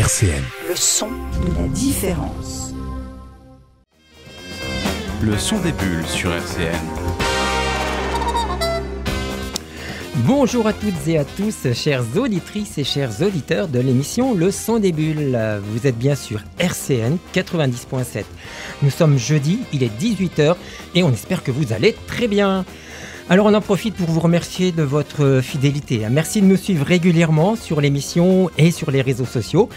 RCN. Le son de la différence. Le son des bulles sur RCN. Bonjour à toutes et à tous, chères auditrices et chers auditeurs de l'émission Le Son des Bulles. Vous êtes bien sûr RCN 90.7. Nous sommes jeudi, il est 18h et on espère que vous allez très bien. Alors on en profite pour vous remercier de votre fidélité. Merci de nous suivre régulièrement sur l'émission et sur les réseaux sociaux.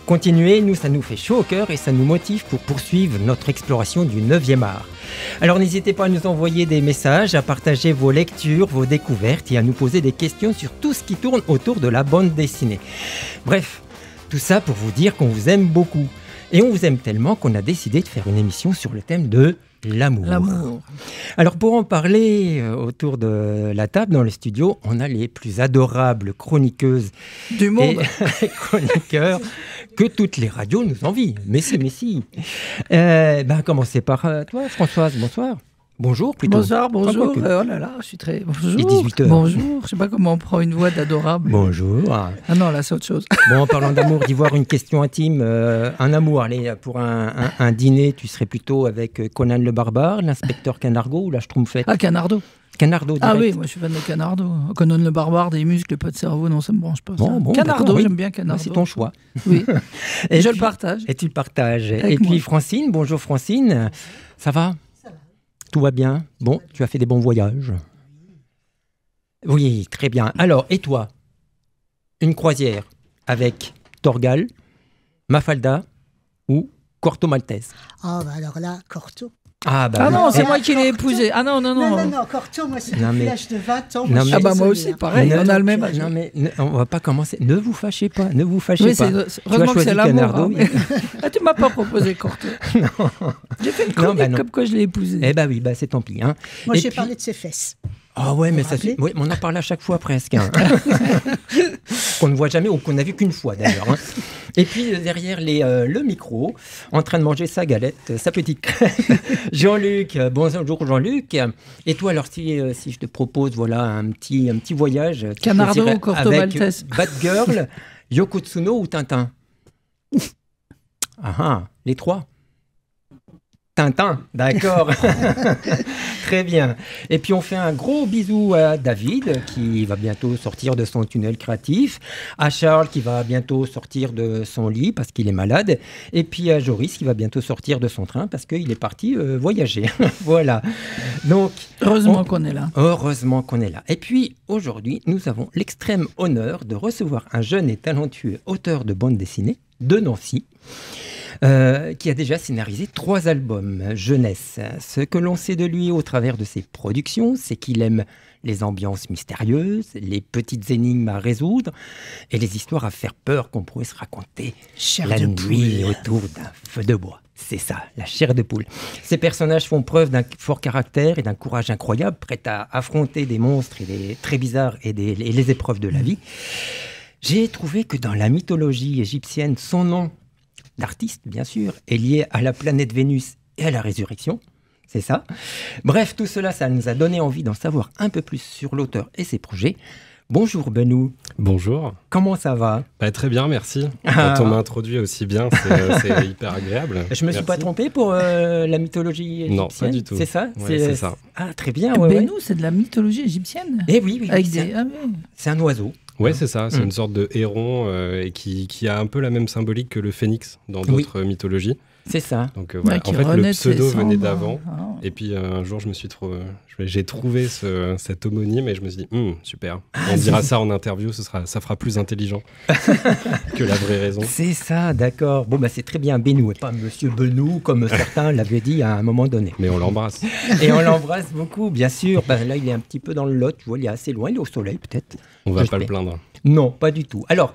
Continuez, nous, ça nous fait chaud au cœur et ça nous motive pour poursuivre notre exploration du 9e art. Alors n'hésitez pas à nous envoyer des messages, à partager vos lectures, vos découvertes et à nous poser des questions sur tout ce qui tourne autour de la bande dessinée. Bref, tout ça pour vous dire qu'on vous aime beaucoup. Et on vous aime tellement qu'on a décidé de faire une émission sur le thème de l'amour. Alors pour en parler autour de la table dans le studio, on a les plus adorables chroniqueuses du monde et chroniqueurs que toutes les radios nous envient. Mais si. Commencez par toi, Françoise. Bonsoir. Bonjour plutôt. Bonsoir. Oh là là, je suis très... Bonjour. Il est 18h. Bonjour. Je sais pas comment on prend une voix d'adorable. Bonjour. Ah non, là c'est autre chose. Bon, en parlant d'amour, d'Ivoire, une question intime. Un amour, allez, pour un dîner, tu serais plutôt avec Conan le Barbare, l'inspecteur Canardo ou la Schtroumpfette? Ah, Canardo, direct. Ah oui, moi je suis fan de Canardo. Conan le Barbare, des muscles, pas de cerveau, non, ça me branche pas. Bon, Canardo, oui. J'aime bien Canardo. C'est ton choix. Oui. Et je puis, le partage. Et tu le partages. Avec et puis moi. Francine, bonjour Francine. Ça va? Tout va bien? Bon, tu as fait des bons voyages? Oui, très bien. Alors, et toi? Une croisière avec Torgal, Mafalda ou Corto Maltese? Ah, bah alors là, Corto. Ah non, c'est eh, moi qui l'ai épousé. Ah non. Non, Corto, moi, c'est Non, depuis mais- l'âge de 20 ans. Non, mais- je suis Ah bah moi désolée, aussi, hein. pareil, on a le même âge. Non, mais on va pas commencer. Ne vous fâchez pas, Oui, pas. heureusement que c'est choisi l'amour. Canardo, hein, mais- Ah, tu m'as pas proposé Corto. J'ai fait une chronique non. comme quoi je l'ai épousé. Eh bah oui, c'est tant pis. Hein. Moi, Et j'ai puis- parlé de ses fesses. Ah ouais, mais Vous ça vous rappelez oui, on en parle à chaque fois presque. Hein. Qu'on ne voit jamais ou qu'on n'a vu qu'une fois d'ailleurs. Hein. Et puis derrière le micro, en train de manger sa galette, sa petite crème, Jean-Luc. Bonjour Jean-Luc. Et toi alors si je te propose voilà un petit voyage. tu Canardo choisirais ou Corto avec Maltese? Batgirl, Yoko Tsuno ou Tintin? Les trois. Tintin, d'accord. Très bien. Et puis on fait un gros bisou à David qui va bientôt sortir de son tunnel créatif, à Charles qui va bientôt sortir de son lit parce qu'il est malade, et puis à Joris qui va bientôt sortir de son train parce qu'il est parti voyager. Voilà. Donc, Heureusement qu'on est là. heureusement qu'on est là. Et puis aujourd'hui, nous avons l'extrême honneur de recevoir un jeune et talentueux auteur de bande dessinée de Nancy. Qui a déjà scénarisé 3 albums jeunesse. Ce que l'on sait de lui au travers de ses productions, c'est qu'il aime les ambiances mystérieuses, les petites énigmes à résoudre et les histoires à faire peur qu'on pourrait se raconter Chair la de nuit poule. autour d'un feu de bois. C'est ça, la chair de poule. Ces personnages font preuve d'un fort caractère et d'un courage incroyable, prêts à affronter des monstres et des très bizarres et les épreuves de la vie. J'ai trouvé que dans la mythologie égyptienne, son nom d'artiste, bien sûr, est lié à la planète Vénus et à la résurrection. C'est ça. Bref, tout cela, ça nous a donné envie d'en savoir un peu plus sur l'auteur et ses projets. Bonjour Benou, Bonjour. comment ça va? Très bien, merci. Ah. Quand on m'a introduit aussi bien, c'est hyper agréable. Je me suis Merci. pas trompé pour la mythologie égyptienne? Non, pas du tout. C'est ça? Ouais, c'est ça. Ah, très bien, ouais. Benou, c'est de la mythologie égyptienne. Eh oui, Avec c'est des... Ah oui. c'est un oiseau. Ouais, c'est ça. C'est Mm. une sorte de héron et qui a un peu la même symbolique que le phénix dans d'autres mythologies. C'est ça. Donc voilà. Ouais, qui En fait, le renaît de ses pseudo venait cendres. d'avant. Ah. Et puis un jour, j'ai trouvé cet homonyme et je me suis dit, super. On dira ça en interview, ça fera plus intelligent que la vraie raison. C'est ça, d'accord. Bon, c'est très bien Benou et pas Monsieur Benou, comme certains l'avaient dit à un moment donné. Mais on l'embrasse. Et on l'embrasse beaucoup, bien sûr. Là, il est un petit peu dans le Lot, tu vois, il est assez loin, il est au soleil peut-être. On va Je pas le sais. plaindre. Non, pas du tout. Alors,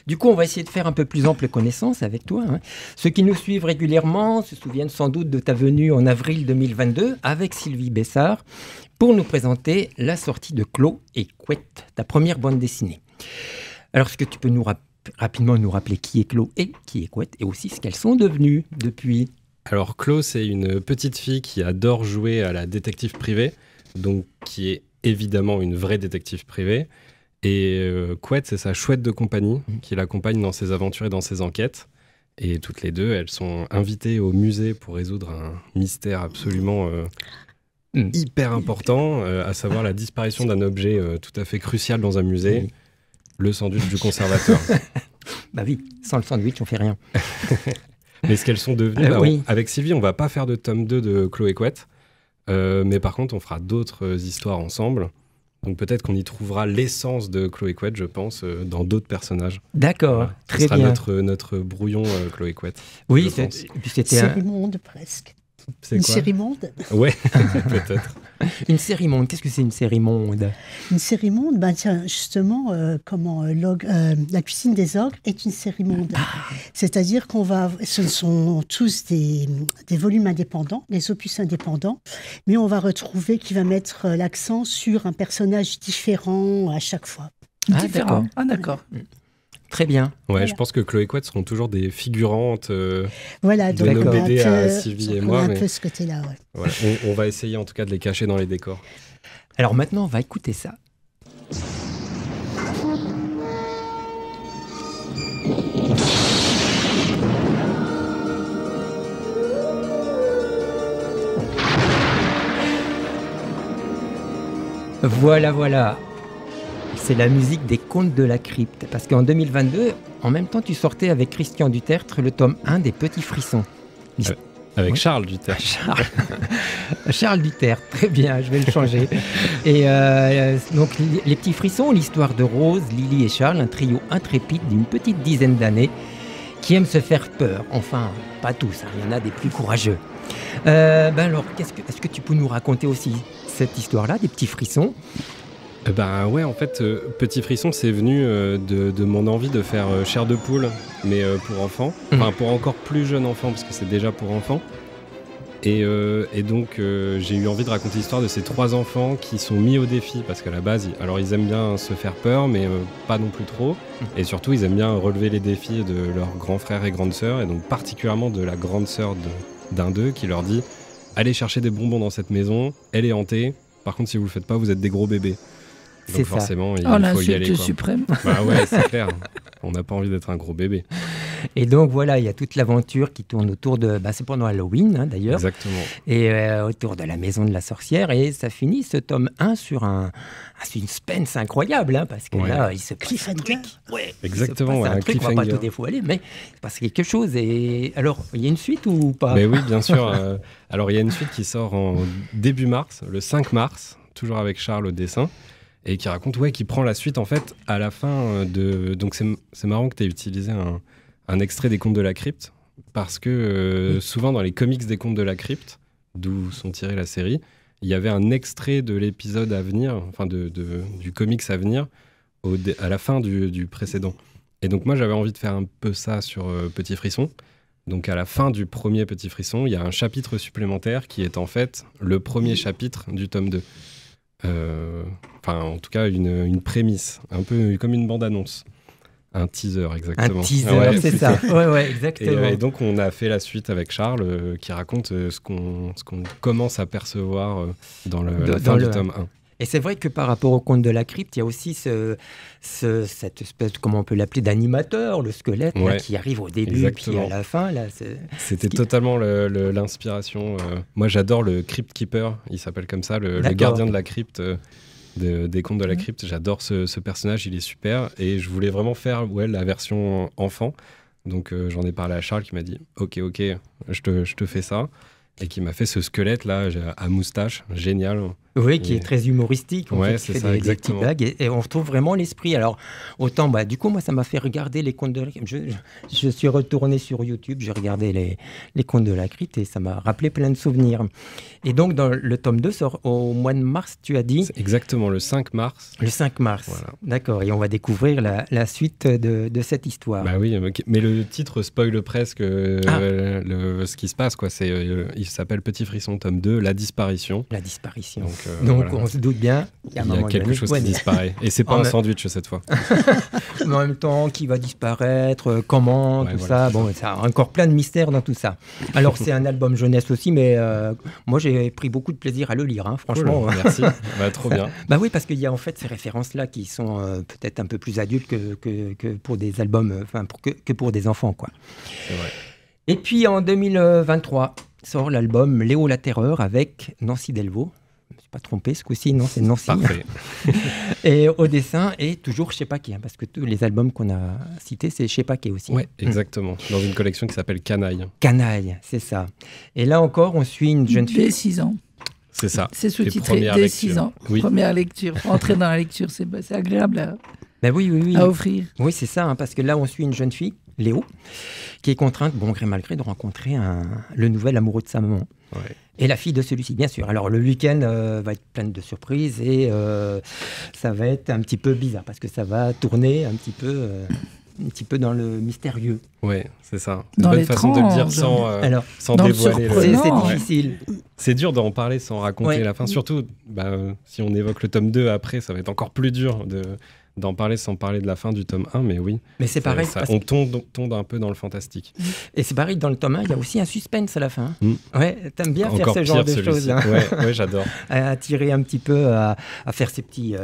du coup, on va essayer de faire un peu plus ample connaissance avec toi. Hein. Ceux qui nous suivent régulièrement se souviennent sans doute de ta venue en avril 2022 avec Sylvie Bessard pour nous présenter la sortie de Clos et Couette, ta première bande dessinée. Alors, est-ce que tu peux rapidement nous rappeler qui est Clos et qui est Couette et aussi ce qu'elles sont devenues depuis? Alors, Chloé, c'est une petite fille qui adore jouer à la détective privée, donc qui est évidemment une vraie détective privée. Et Couette, c'est sa chouette de compagnie qui l'accompagne dans ses aventures et dans ses enquêtes. Et toutes les deux, elles sont invitées au musée pour résoudre un mystère absolument hyper important, à savoir la disparition d'un objet tout à fait crucial dans un musée, le sandwich du conservateur. Bah oui, sans le sandwich, on fait rien. Mais ce qu'elles sont devenues, oui. Avec Sylvie, on va pas faire de tome 2 de Chloé Couette, mais par contre, on fera d'autres histoires ensemble. Donc peut-être qu'on y trouvera l'essence de Chloé Couette, je pense, dans d'autres personnages. D'accord, Voilà. très Ce sera bien. notre brouillon Chloé Couette. Oui, je pense. et puis c'était Série monde, presque. C'est Une quoi série monde. Ouais, peut-être. une série monde. Qu'est-ce que c'est une série monde? Une série monde, ben tiens, justement, la cuisine des ogres est une série monde. C'est-à-dire ce sont tous des volumes indépendants, des opus indépendants, mais on va retrouver qui va mettre l'accent sur un personnage différent à chaque fois. Ah, Différent. d'accord. Ah, d'accord. Très bien. Ouais, Voilà. je pense que Chloé Couette seront toujours des figurantes. Voilà, De donc nos on a BD un à peu, Sylvie et on moi, a un mais- peu ce côté-là, ouais. Voilà. On va essayer en tout cas de les cacher dans les décors. Alors maintenant, on va écouter ça. Voilà. C'est la musique des Contes de la Crypte. Parce qu'en 2022, en même temps, tu sortais avec Christian Dutertre le tome 1 des Petits Frissons. Avec Ouais. Charles Dutertre. Charles Dutertre, très bien, je vais le changer. Et donc, les Petits Frissons, l'histoire de Rose, Lily et Charles, un trio intrépide d'une petite dizaine d'années qui aime se faire peur. Enfin, pas tous, hein, il y en a des plus courageux. Alors, est-ce que tu peux nous raconter aussi cette histoire-là, des Petits Frissons? Ouais, en fait, Petit Frisson, c'est venu de mon envie de faire chair de poule, mais pour enfants. Enfin, pour encore plus jeunes enfants, parce que c'est déjà pour enfants. Et donc, j'ai eu envie de raconter l'histoire de ces 3 enfants qui sont mis au défi, parce qu'à la base, ils aiment bien se faire peur, mais pas non plus trop. Et surtout, ils aiment bien relever les défis de leurs grands frères et grandes sœurs, et donc particulièrement de la grande sœur d'un d'eux qui leur dit « Allez chercher des bonbons dans cette maison, elle est hantée, par contre, si vous le faites pas, vous êtes des gros bébés. » C'est Donc ça. forcément, il Oh, faut y l'insulte aller. Quoi. suprême. Bah ouais, c'est clair. On n'a pas envie d'être un gros bébé. Et donc, voilà, il y a toute l'aventure qui tourne autour de... c'est pendant Halloween, hein, d'ailleurs. Exactement. Et autour de la maison de la sorcière. Et ça finit, ce tome 1, sur un suspense incroyable, hein, parce que Ouais. là, il se passe un Cliffhanger. truc. Ouais, Exactement, il se passe ouais, un un truc, on va pas cliffhanger. tout dévoiler, mais il se passe quelque chose. Et alors, il y a une suite ou pas? Mais oui, bien sûr. Alors, il y a une suite qui sort en début mars, le 5 mars, toujours avec Charles au dessin, et qui raconte, qui prend la suite, en fait, à la fin de... Donc, c'est marrant que tu aies utilisé un extrait des Contes de la Crypte, parce que souvent, dans les comics des Contes de la Crypte, d'où sont tirées la série, il y avait un extrait de l'épisode à venir, enfin, du comics à venir, à la fin du précédent. Et donc, moi, j'avais envie de faire un peu ça sur Petit Frisson. Donc à la fin du premier Petit Frisson, il y a un chapitre supplémentaire qui est en fait le premier chapitre du tome 2. Enfin, en tout cas, une prémisse, un peu comme une bande-annonce. Un teaser, exactement. Un teaser, Ouais, c'est ça. Ouais, exactement. Et donc, on a fait la suite avec Charles qui raconte ce qu'on commence à percevoir dans la fin du tome 1. Et c'est vrai que par rapport au conte de la crypte, il y a aussi cette espèce, comment on peut l'appeler, d'animateur, le squelette, là, qui arrive au début exactement. puis à la fin. Là, c'était totalement l'inspiration. Moi, j'adore le Crypt Keeper, il s'appelle comme ça, le gardien de la crypte des contes de la crypte. J'adore ce personnage, il est super. Et je voulais vraiment faire la version enfant. Donc, j'en ai parlé à Charles qui m'a dit « Ok, je te fais ça ». Et qui m'a fait ce squelette-là à moustache, génial. Oui, qui est très humoristique. En fait, c'est fait ça, des petites blagues et on retrouve vraiment l'esprit. Alors, autant, du coup, moi, ça m'a fait regarder les contes de la crypte. Je suis retourné sur YouTube, j'ai regardé les contes de la crypte et ça m'a rappelé plein de souvenirs. Et donc, dans le tome 2 sort au mois de mars, tu as dit? C'est exactement, le 5 mars. Le 5 mars, voilà. D'accord. Et on va découvrir la suite de cette histoire. Bah oui, mais le titre spoile presque ce qui se passe, quoi. Il s'appelle Petit Frisson, tome 2, La disparition. La disparition. Donc, Donc voilà. on se doute bien qu'il y a un Il y a moment quelque donné, chose qui ouais, disparaît. Et c'est pas En un même- sandwich cette fois. mais en même temps, qui va disparaître, comment, Ouais, tout voilà, ça. c'est Bon, ça a encore plein de mystères dans tout ça. Alors, c'est un album jeunesse aussi, mais moi, j'ai pris beaucoup de plaisir à le lire, hein, franchement. Cool, merci. Bah, trop bien. Bah oui, parce qu'il y a en fait ces références-là qui sont peut-être un peu plus adultes que pour des albums, que pour des enfants, quoi. C'est vrai. Et puis, en 2023, sort l'album Léo la Terreur avec Nancy Delvaux. Je ne me suis pas trompé ce coup-ci, non, c'est Nancy. Parfait. Et au dessin, et toujours chez Paquet, hein, parce que tous les albums qu'on a cités, c'est chez Paquet aussi. Ouais, exactement. Dans une collection qui s'appelle Canaille. Canaille, c'est ça. Et là encore, on suit une jeune Dès fille. 6 ans. C'est ça. C'est Les sous-titré premières dès lectures. 6 ans. Oui. Première lecture. Entrer dans la lecture, c'est agréable Ben oui, oui, oui. à offrir. Oui, c'est ça, hein, parce que là, on suit une jeune fille, Léo, qui est contrainte, bon gré mal gré, de rencontrer le nouvel amoureux de sa maman. Ouais. Et la fille de celui-ci, bien sûr. Alors, le week-end va être plein de surprises et ça va être un petit peu bizarre, parce que ça va tourner un petit peu dans le mystérieux. Ouais, c'est ça. Dans Bonne façon de le dire l'étrange. Alors, sans dans le dévoiler. surprenant. c'est Ouais. difficile. C'est dur d'en parler sans raconter Ouais. la fin. Surtout, si on évoque le tome 2 après, ça va être encore plus dur d'en parler sans parler de la fin du tome 1. Mais oui, Mais c'est pareil. parce on tombe un peu dans le fantastique. Et c'est pareil, dans le tome 1, il y a aussi un suspense à la fin. Mm. Ouais, t'aimes bien faire Encore ce pire genre de celui-ci. choses. Hein. Ouais, j'adore. À attirer un petit peu, à faire ces petits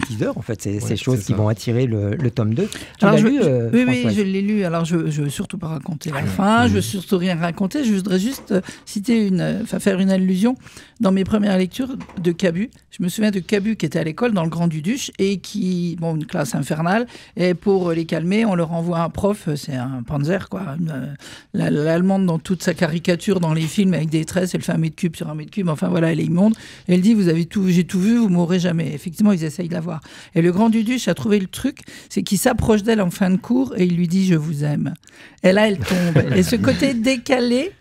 teasers, en fait, ces Ouais, choses c'est qui ça. vont attirer le tome 2. Tu Alors, l'as lu, oui, Françoise je l'ai lu. Alors, je veux surtout pas raconter la fin. Je veux surtout rien raconter. Je voudrais juste faire une allusion. Dans mes premières lectures de Cabu, je me souviens de Cabu qui était à l'école dans le Grand Duduche et qui, une classe infernale. Et pour les calmer, on leur envoie un prof. C'est un Panzer, quoi. L'allemande dans toute sa caricature dans les films avec des tresses. Elle fait 1 mètre cube sur 1 mètre cube. Enfin voilà, elle est immonde. Et elle dit, j'ai tout vu, vous mourrez jamais. Effectivement, ils essayent de la voir. Et le Grand Duduche a trouvé le truc, c'est qu'il s'approche d'elle en fin de cours et il lui dit « je vous aime ». Et là, elle tombe. Et ce côté décalé,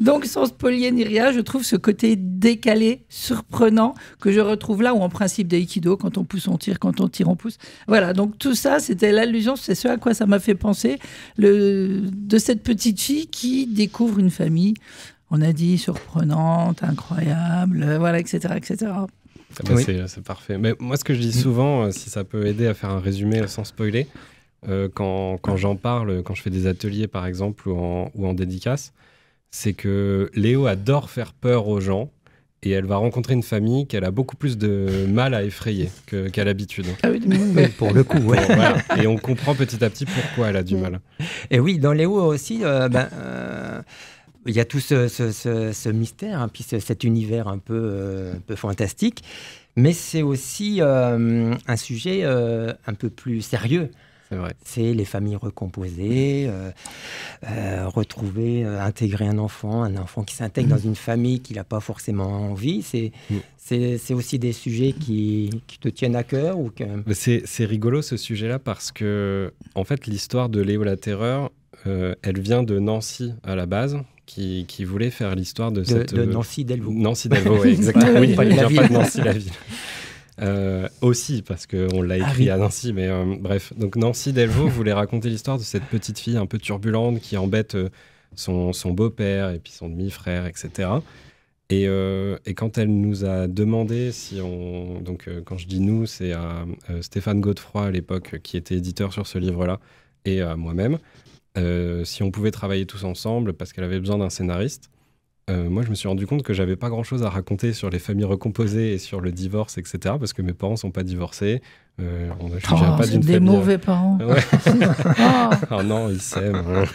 donc sans spolier ni rien, je trouve ce côté décalé, surprenant, que je retrouve là où en principe d'aïkido, quand on pousse on tire, quand on tire on pousse. Voilà, donc tout ça, c'était l'allusion, c'est ce à quoi ça m'a fait penser, de cette petite fille qui découvre une famille, on a dit surprenante, incroyable, voilà, etc., etc. Oui. C'est parfait. Mais moi, ce que je dis souvent, si ça peut aider à faire un résumé sans spoiler, quand j'en parle, quand je fais des ateliers par exemple ou en dédicace, c'est que Léo adore faire peur aux gens et elle va rencontrer une famille qu'elle a beaucoup plus de mal à effrayer qu'à l'habitude. Ah oui, Oui, pour le coup, ouais. Bon, voilà. Et on comprend petit à petit pourquoi elle a du mal. Et oui, dans Léo aussi, il y a tout ce mystère, hein, puis cet univers un peu fantastique, mais c'est aussi un sujet un peu plus sérieux. C'est vrai. C'est les familles recomposées, retrouver, intégrer un enfant qui s'intègre dans une famille qu'il n'a pas forcément envie. C'est aussi des sujets qui te tiennent à cœur ou que... Mais c'est rigolo ce sujet-là parce que, en fait, l'histoire de Léo la Terreur, elle vient de Nancy à la base, qui voulait faire l'histoire de cette... de Nancy Delvaux. Nancy Delvaux, oui, exactement. Oui, Pas il la vient ville. pas de Nancy, la ville. Aussi, parce qu'on l'a écrit oui. à Nancy, mais bref. Donc Nancy Delvaux voulait raconter l'histoire de cette petite fille un peu turbulente qui embête son beau-père et puis son demi-frère, etc. Et quand elle nous a demandé si on... Donc quand je dis nous, c'est à Stéphane Godefroy à l'époque qui était éditeur sur ce livre-là et à moi-même, si on pouvait travailler tous ensemble parce qu'elle avait besoin d'un scénariste. Moi, je me suis rendu compte que j'avais pas grand-chose à raconter sur les familles recomposées et sur le divorce, etc. Parce que mes parents sont pas divorcés. Je viens pas c'est d'une des famille... mauvais parents. Ouais. Ah. Oh non, ils s'aiment.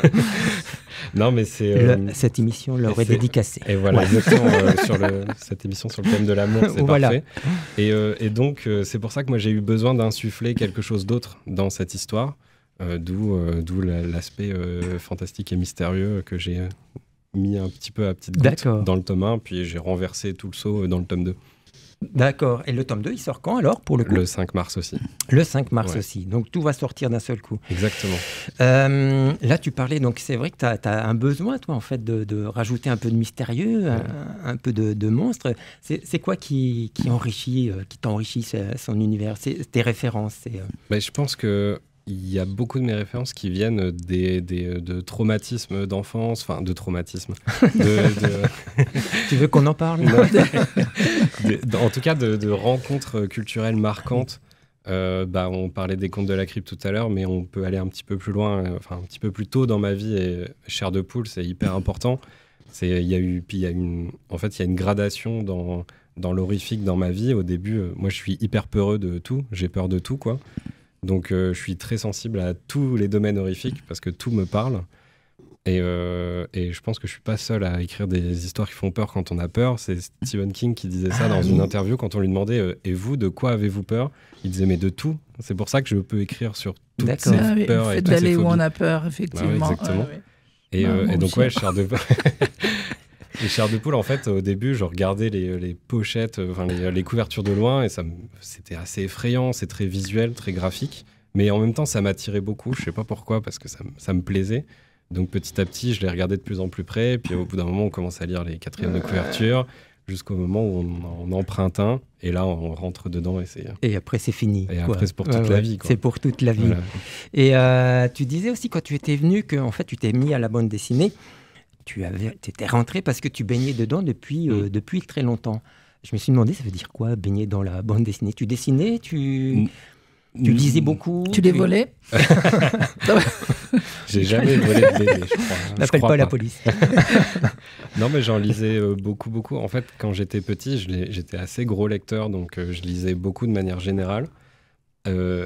Non, mais c'est... Cette émission leur et est c'est- dédicacée. Et voilà, exactement, sur cette émission sur le thème de l'amour, c'est Voilà. parfait. Et donc, c'est pour ça que moi, j'ai eu besoin d'insuffler quelque chose d'autre dans cette histoire, d'où l'aspect fantastique et mystérieux que j'ai mis un petit peu à petite goutte D'accord. dans le tome 1, puis j'ai renversé tout le seau dans le tome 2, D'accord. Et le tome 2, il sort quand alors, pour le coup ? le 5 mars aussi. Le 5 mars Ouais. aussi. Donc tout va sortir d'un seul coup. Exactement. Là, tu parlais, donc c'est vrai que tu as un besoin, toi, en fait, de rajouter un peu de mystérieux, un peu de monstre. C'est quoi qui t'enrichit son univers ? C'est tes références. Mais je pense que il y a beaucoup de mes références qui viennent de traumatismes d'enfance, enfin de traumatisme. Tu veux qu'on en parle? En tout cas, de rencontres culturelles marquantes. On parlait des Contes de la Crypte tout à l'heure, mais on peut aller un petit peu plus loin, un petit peu plus tôt dans ma vie. Et Chair de poule, c'est hyper important. Il y a une gradation dans l'horrifique dans ma vie. Au début, moi, je suis hyper peureux de tout. J'ai peur de tout, quoi. Donc, je suis très sensible à tous les domaines horrifiques parce que tout me parle. Et je pense que je suis pas seul à écrire des histoires qui font peur quand on a peur. C'est Stephen King qui disait ça dans une interview quand on lui demandait et vous, de quoi avez-vous peur? Il disait mais de tout. C'est pour ça que je peux écrire sur toutes ces peurs et toutes ces d'aller où phobies. on a peur, effectivement. Ouais, exactement. Et donc Chair de poule. Et Chair de poule, en fait, au début, je regardais les pochettes, les couvertures de loin et c'était assez effrayant. C'est très visuel, très graphique. Mais en même temps, ça m'attirait beaucoup. Je sais pas pourquoi, parce que ça me plaisait. Donc petit à petit, je les regardais de plus en plus près. Puis au bout d'un moment, on commence à lire les quatrièmes de couverture, jusqu'au moment où on emprunte un. Et là, on rentre dedans. Et après, c'est fini. Et après, c'est pour toute la vie. Quoi. C'est pour toute la vie. Voilà. Et tu disais aussi, quand tu étais venu, que en fait, tu t'es mis à la bande dessinée. Tu étais rentré parce que tu baignais dedans depuis très longtemps. Je me suis demandé, ça veut dire quoi, baigner dans la bande dessinée? Tu dessinais, tu lisais beaucoup? Tu les volais? J'ai jamais volé de BD, je crois. N'appelle pas la police. Non, mais j'en lisais beaucoup. En fait, quand j'étais petit, j'étais assez gros lecteur, donc je lisais beaucoup de manière générale.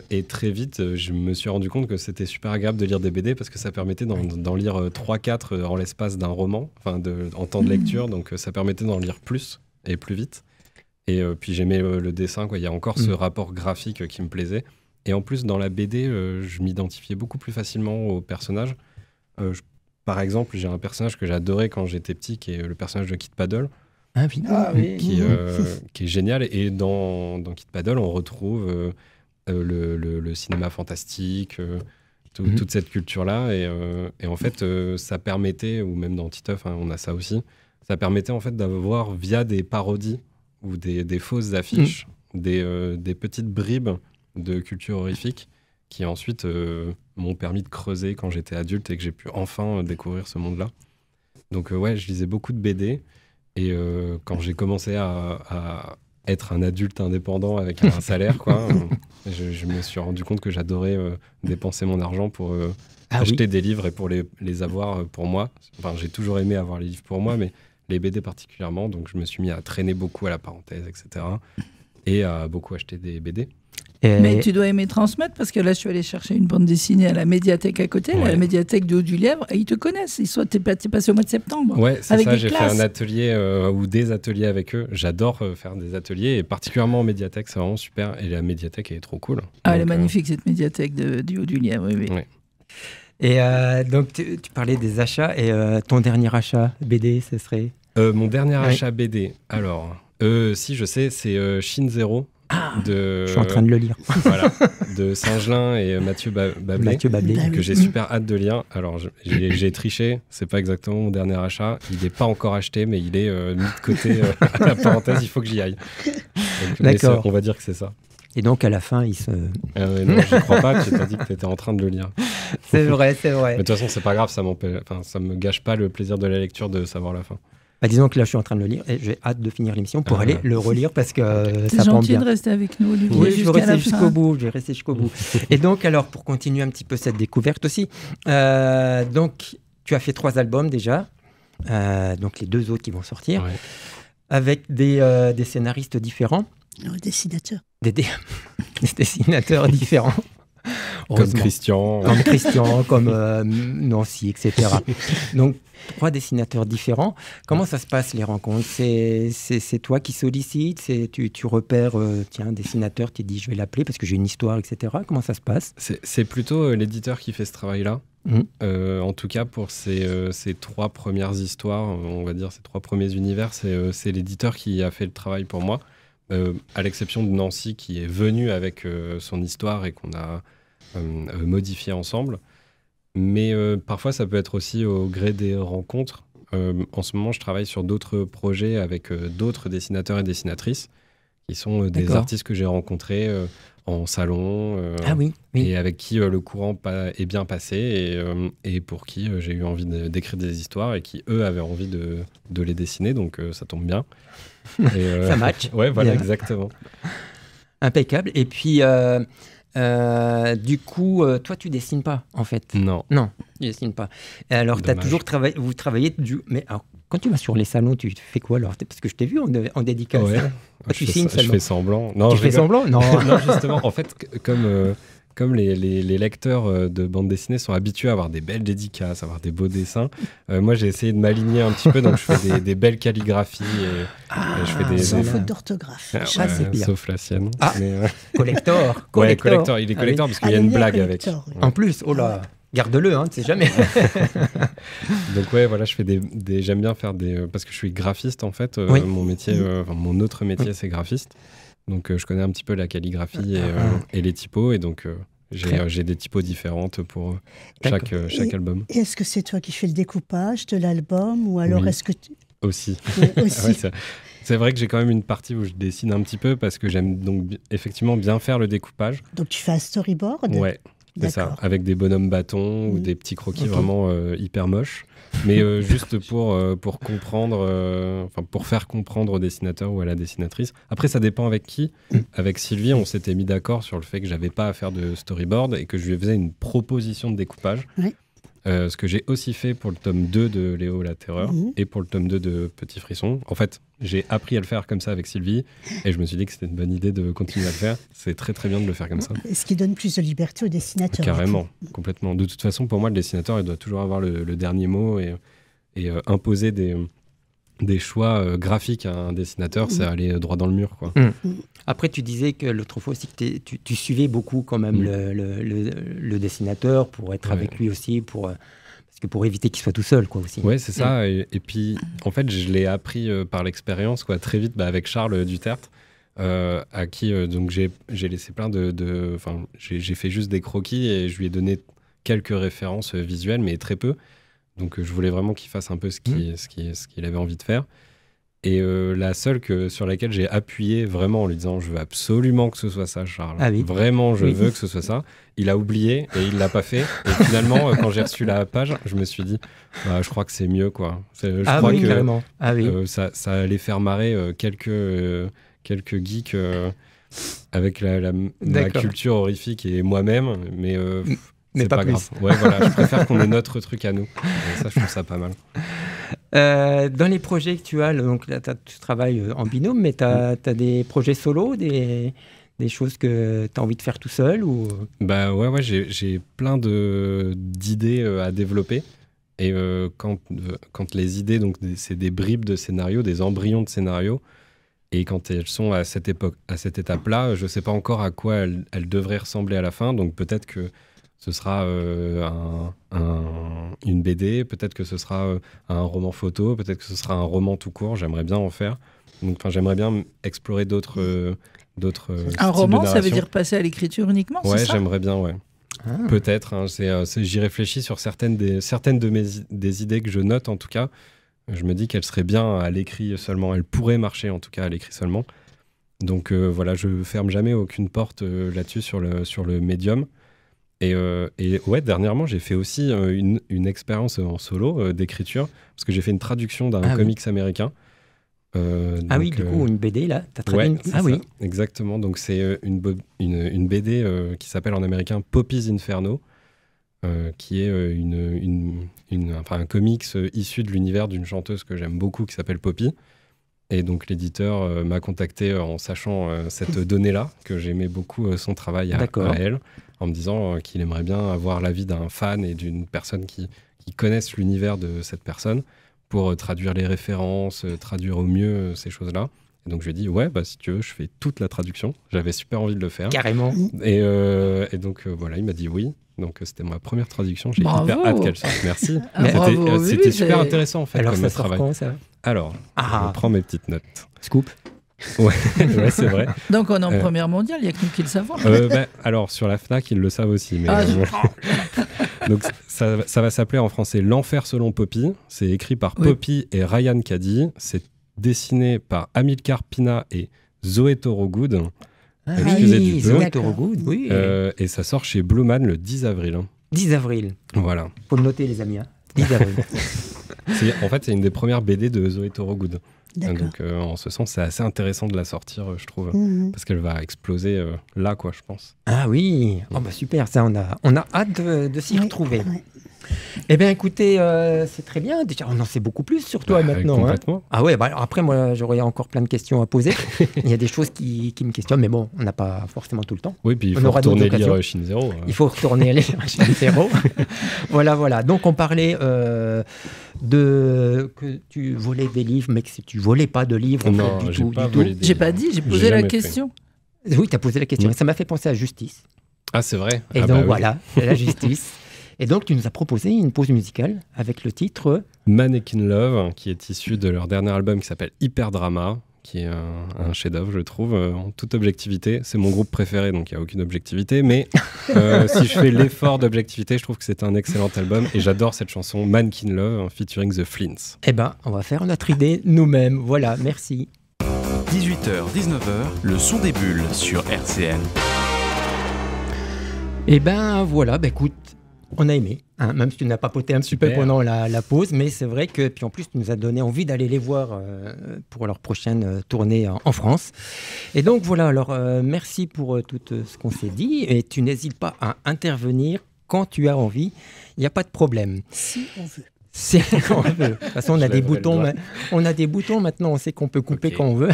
Et très vite, je me suis rendu compte que c'était super agréable de lire des BD parce que ça permettait d'en lire 3-4 en l'espace d'un roman, en temps de lecture. Donc ça permettait d'en lire plus et plus vite. Et puis j'aimais le dessin, quoi. Il y a encore ce rapport graphique qui me plaisait. Et en plus, dans la BD, je m'identifiais beaucoup plus facilement aux personnages. Par exemple, j'ai un personnage que j'adorais quand j'étais petit, qui est le personnage de Kid Paddle. Qui est génial. Et dans Kid Paddle, on retrouve le cinéma fantastique, toute cette culture-là. Et en fait, ça permettait, ou même dans Titeuf, on a ça aussi, ça permettait en fait d'avoir, via des parodies ou des fausses affiches, des petites bribes de culture horrifique qui ensuite m'ont permis de creuser quand j'étais adulte et que j'ai pu enfin découvrir ce monde-là. Donc je lisais beaucoup de BD et quand j'ai commencé à être un adulte indépendant avec un salaire, quoi, je me suis rendu compte que j'adorais dépenser mon argent pour acheter des livres et pour les avoir pour moi. Enfin, j'ai toujours aimé avoir les livres pour moi, mais les BD particulièrement, donc je me suis mis à traîner beaucoup à la parenthèse, etc. Et à beaucoup acheter des BD. Mais tu dois aimer transmettre, parce que là, je suis allé chercher une bande dessinée à la médiathèque à côté, la médiathèque du Haut-du-Lièvre, et ils te connaissent. T'es passé au mois de septembre. Ouais, c'est ça, j'ai fait un atelier ou des ateliers avec eux. J'adore faire des ateliers, et particulièrement en médiathèque, c'est vraiment super. Et la médiathèque, elle est trop cool. Elle est magnifique, cette médiathèque du Haut-du-Lièvre, oui. Et donc, tu parlais des achats, et ton dernier achat BD, ce serait mon dernier achat BD, alors, si je sais, c'est Shin Zero. Je suis en train de le lire. Voilà, de Singelin et Mathieu Bablé, que j'ai super hâte de lire. Alors, j'ai triché, c'est pas exactement mon dernier achat. Il n'est pas encore acheté, mais il est mis de côté à la parenthèse, il faut que j'y aille. Donc, d'accord. On va dire que c'est ça. Et donc, à la fin, il se... non, je ne crois pas, tu t'as dit que tu étais en train de le lire. C'est vrai, c'est vrai. Mais de toute façon, c'est pas grave, ça me gâche pas le plaisir de la lecture de savoir la fin. Disons que là, je suis en train de le lire et j'ai hâte de finir l'émission pour aller le relire parce que ça prend bien. C'est gentil de rester avec nous, Olivier. Oui, je vais rester jusqu'au bout. Je vais rester jusqu'au bout. Et donc, alors, pour continuer un petit peu cette découverte aussi, donc, tu as fait 3 albums déjà, donc les 2 autres qui vont sortir, avec des scénaristes différents. Dessinateurs. Des dessinateurs différents. Comme Christian. Comme Nancy, etc. Donc, 3 dessinateurs différents. Comment ça se passe, les rencontres? C'est toi qui sollicites? Tu repères, tiens, un dessinateur, tu te dis, je vais l'appeler parce que j'ai une histoire, etc. Comment ça se passe? C'est plutôt l'éditeur qui fait ce travail-là. En tout cas, pour ces 3 premières histoires, on va dire ces 3 premiers univers, c'est l'éditeur qui a fait le travail pour moi. À l'exception de Nancy, qui est venue avec son histoire et qu'on a modifié ensemble. Mais parfois, ça peut être aussi au gré des rencontres. En ce moment, je travaille sur d'autres projets avec d'autres dessinateurs et dessinatrices qui sont des artistes que j'ai rencontrés en salon. Ah oui, oui. Et avec qui le courant est bien passé et pour qui j'ai eu envie d'écrire des histoires et qui, eux, avaient envie de les dessiner. Donc, ça tombe bien. Et, Ça match. Ouais, voilà, Bien. exactement. Impeccable. Et puis, du coup, toi, tu dessines pas, en fait. Non. Non, tu dessines pas. Et alors, Dommage. vous travaillez mais alors, quand tu vas sur les salons, tu fais quoi alors? Parce que je t'ai vu en dédicace. Ouais. hein. Tu signes je seulement. fais semblant. Non, Tu je fais rigole. semblant? Non. Non, justement, en fait, comme les lecteurs de bande dessinée sont habitués à avoir des belles dédicaces, à avoir des beaux dessins, moi j'ai essayé de m'aligner un petit peu, donc je fais des belles calligraphies et je fais Sans des faute d'orthographe. Ah, c'est bien. sauf la sienne. Ah. Mais, Collector. ouais, collector, il est Ah collector oui. parce qu'il y a une il y a blague un avec. collector, oui. En plus, oh là, garde-le, hein, tu sais jamais. Donc ouais, voilà, je fais j'aime bien faire parce que je suis graphiste en fait. Oui. Mon métier, mon autre métier, c'est graphiste. Donc je connais un petit peu la calligraphie et les typos et donc j'ai des typos différentes pour chaque album Et est-ce que c'est toi qui fais le découpage de l'album ou alors Oui. est-ce que tu... aussi. Oui, aussi. Ouais, c'est vrai que j'ai quand même une partie où je dessine un petit peu parce que j'aime donc effectivement bien faire le découpage. Donc tu fais un storyboard? Ouais, c'est ça, D'accord. avec des bonhommes bâtons ou des petits croquis vraiment hyper moches. Mais juste pour comprendre, pour faire comprendre au dessinateur ou à la dessinatrice. Après, ça dépend avec qui. Avec Sylvie, on s'était mis d'accord sur le fait que j'avais pas à faire de storyboard et que je lui faisais une proposition de découpage. Oui. Ce que j'ai aussi fait pour le tome 2 de Léo la Terreur et pour le tome 2 de Petit Frisson. En fait, j'ai appris à le faire comme ça avec Sylvie et je me suis dit que c'était une bonne idée de continuer à le faire. C'est très très bien de le faire comme ça. Ce qui donne plus de liberté au dessinateur. Carrément, complètement. De toute façon, pour moi, le dessinateur, il doit toujours avoir le dernier mot et imposer des choix graphiques à un dessinateur, c'est aller droit dans le mur, quoi. Après, tu disais que l'autre fois aussi que tu suivais beaucoup quand même le dessinateur pour être avec lui aussi, parce que pour éviter qu'il soit tout seul, quoi, aussi. Ouais, c'est ça. Et puis, en fait, je l'ai appris par l'expérience, quoi, très vite, avec Charles Duterte, à qui donc j'ai laissé plein j'ai fait juste des croquis et je lui ai donné quelques références visuelles, mais très peu. Donc, je voulais vraiment qu'il fasse un peu ce qu'il avait envie de faire. Et la seule sur laquelle j'ai appuyé vraiment en lui disant « Je veux absolument que ce soit ça, Charles. Ah oui. Vraiment, je veux que ce soit ça. » Il a oublié et il l'a pas fait. Et finalement, quand j'ai reçu la page, je me suis dit « Je crois que c'est mieux, quoi. » Je crois que carrément. Ah oui. ça allait faire marrer quelques geeks avec ma culture horrifique et moi-même, mais mais c'est pas plus. grave. Ouais, voilà, je préfère qu'on ait notre truc à nous. Et ça, je trouve ça pas mal. Dans les projets que tu as, donc là, tu travailles en binôme, mais tu as des projets solo, des choses que tu as envie de faire tout seul ou... Bah ouais, j'ai plein d'idées à développer. Et quand les idées, donc c'est des bribes de scénario, des embryons de scénario, et quand elles sont à cette étape-là, je sais pas encore à quoi elles devraient ressembler à la fin. Donc peut-être que ce sera une BD, peut-être que ce sera un roman photo, peut-être que ce sera un roman tout court. J'aimerais bien en faire. Donc, j'aimerais bien explorer d'autres Un roman, ça veut dire dire passer à l'écriture uniquement, Ouais, c'est ça? j'aimerais bien, ouais. Ah. Peut-être. Hein, j'y réfléchis sur certaines des idées que je note, en tout cas. Je me dis qu'elles seraient bien à l'écrit seulement. Elles pourraient marcher, en tout cas, à l'écrit seulement. Donc, voilà, je ferme jamais aucune porte là-dessus sur le médium. Et ouais, dernièrement, j'ai fait aussi une expérience en solo d'écriture, parce que j'ai fait une traduction d'un comics américain. oui, du coup, une BD, là, t'as traduit ouais, Ah oui, exactement. Donc, c'est une BD qui s'appelle en américain Poppy's Inferno, qui est un comics issu de l'univers d'une chanteuse que j'aime beaucoup, qui s'appelle Poppy. Et donc, l'éditeur m'a contacté en sachant cette donnée-là, que j'aimais beaucoup son travail à elle, en me disant qu'il aimerait bien avoir l'avis d'un fan et d'une personne qui connaisse l'univers de cette personne pour traduire les références, traduire au mieux ces choses-là. Et donc, je lui ai dit, ouais, bah, si tu veux, je fais toute la traduction. J'avais super envie de le faire. Carrément. Et donc, voilà, il m'a dit oui. Donc, c'était ma première traduction. J'ai Bravo. hyper hâte qu'elle sorte. Merci. Bravo. C'était Oui, super intéressant, en fait, Alors, comme ça sort travail. quand, ça? Alors, je prends mes petites notes. Scoop. Ouais, c'est vrai. Donc on est en première mondiale, il n'y a que nous qui le savons. Alors, sur la FNAC, ils le savent aussi. Mais, Ah, donc, ça va s'appeler en français L'Enfer selon Poppy. C'est écrit par Poppy et Ryan Caddy. C'est dessiné par Amilcar Pina et Zoé Torogood. Excusez du peu. Zoé Torogood, oui. Et ça sort chez Blue Man le 10 avril. 10 avril. Voilà. Faut le noter, les amis. 10 avril. En fait, c'est une des premières BD de Zoé Torogood. D'accord. Donc, en ce sens, c'est assez intéressant de la sortir, je trouve. Parce qu'elle va exploser là, quoi, je pense. Ah oui, super, ça on a hâte de s'y retrouver. Ouais. Eh bien écoutez, c'est très bien, déjà on en sait beaucoup plus sur toi maintenant. Complètement. Ah ouais, après moi j'aurais encore plein de questions à poser. Il y a des choses qui me questionnent, mais bon, on n'a pas forcément tout le temps. Oui, puis il On faut aura retourner d'autres lire occasions. Shin Zero. Il faut retourner aller chez Zéro. Voilà. Donc on parlait que tu volais des livres, mais que tu volais pas de livres en Non, fait, du j'ai tout. pas du tout. volé des J'ai pas dit, j'ai posé la jamais question. Oui, tu as posé la question. Ça m'a fait penser à Justice. Ah, c'est vrai. Et Ah, donc bah oui. voilà, la Justice. Et donc tu nous as proposé une pause musicale avec le titre... Mannequin Love, qui est issu de leur dernier album qui s'appelle Hyper Drama, qui est un chef-d'œuvre, je trouve, en toute objectivité. C'est mon groupe préféré, donc il n'y a aucune objectivité. Mais si je fais l'effort d'objectivité, je trouve que c'est un excellent album. Et j'adore cette chanson Mannequin Love, featuring The Flints. Eh ben, on va faire notre idée nous-mêmes. Voilà, merci. 18h, 19h, le son des bulles sur RCN. Eh ben voilà, écoute, on a aimé, hein, même si tu n'as pas papoté un petit peu Super. pendant la pause, mais c'est vrai que, puis en plus, tu nous as donné envie d'aller les voir pour leur prochaine tournée en France. Et donc voilà, alors merci pour tout ce qu'on s'est dit, et tu n'hésites pas à intervenir quand tu as envie, il n'y a pas de problème. Si on veut. C'est quand on veut. De toute façon, on a Je des lèverai le boutons. doigt. On a des boutons maintenant. On sait qu'on peut couper Ok. quand on veut.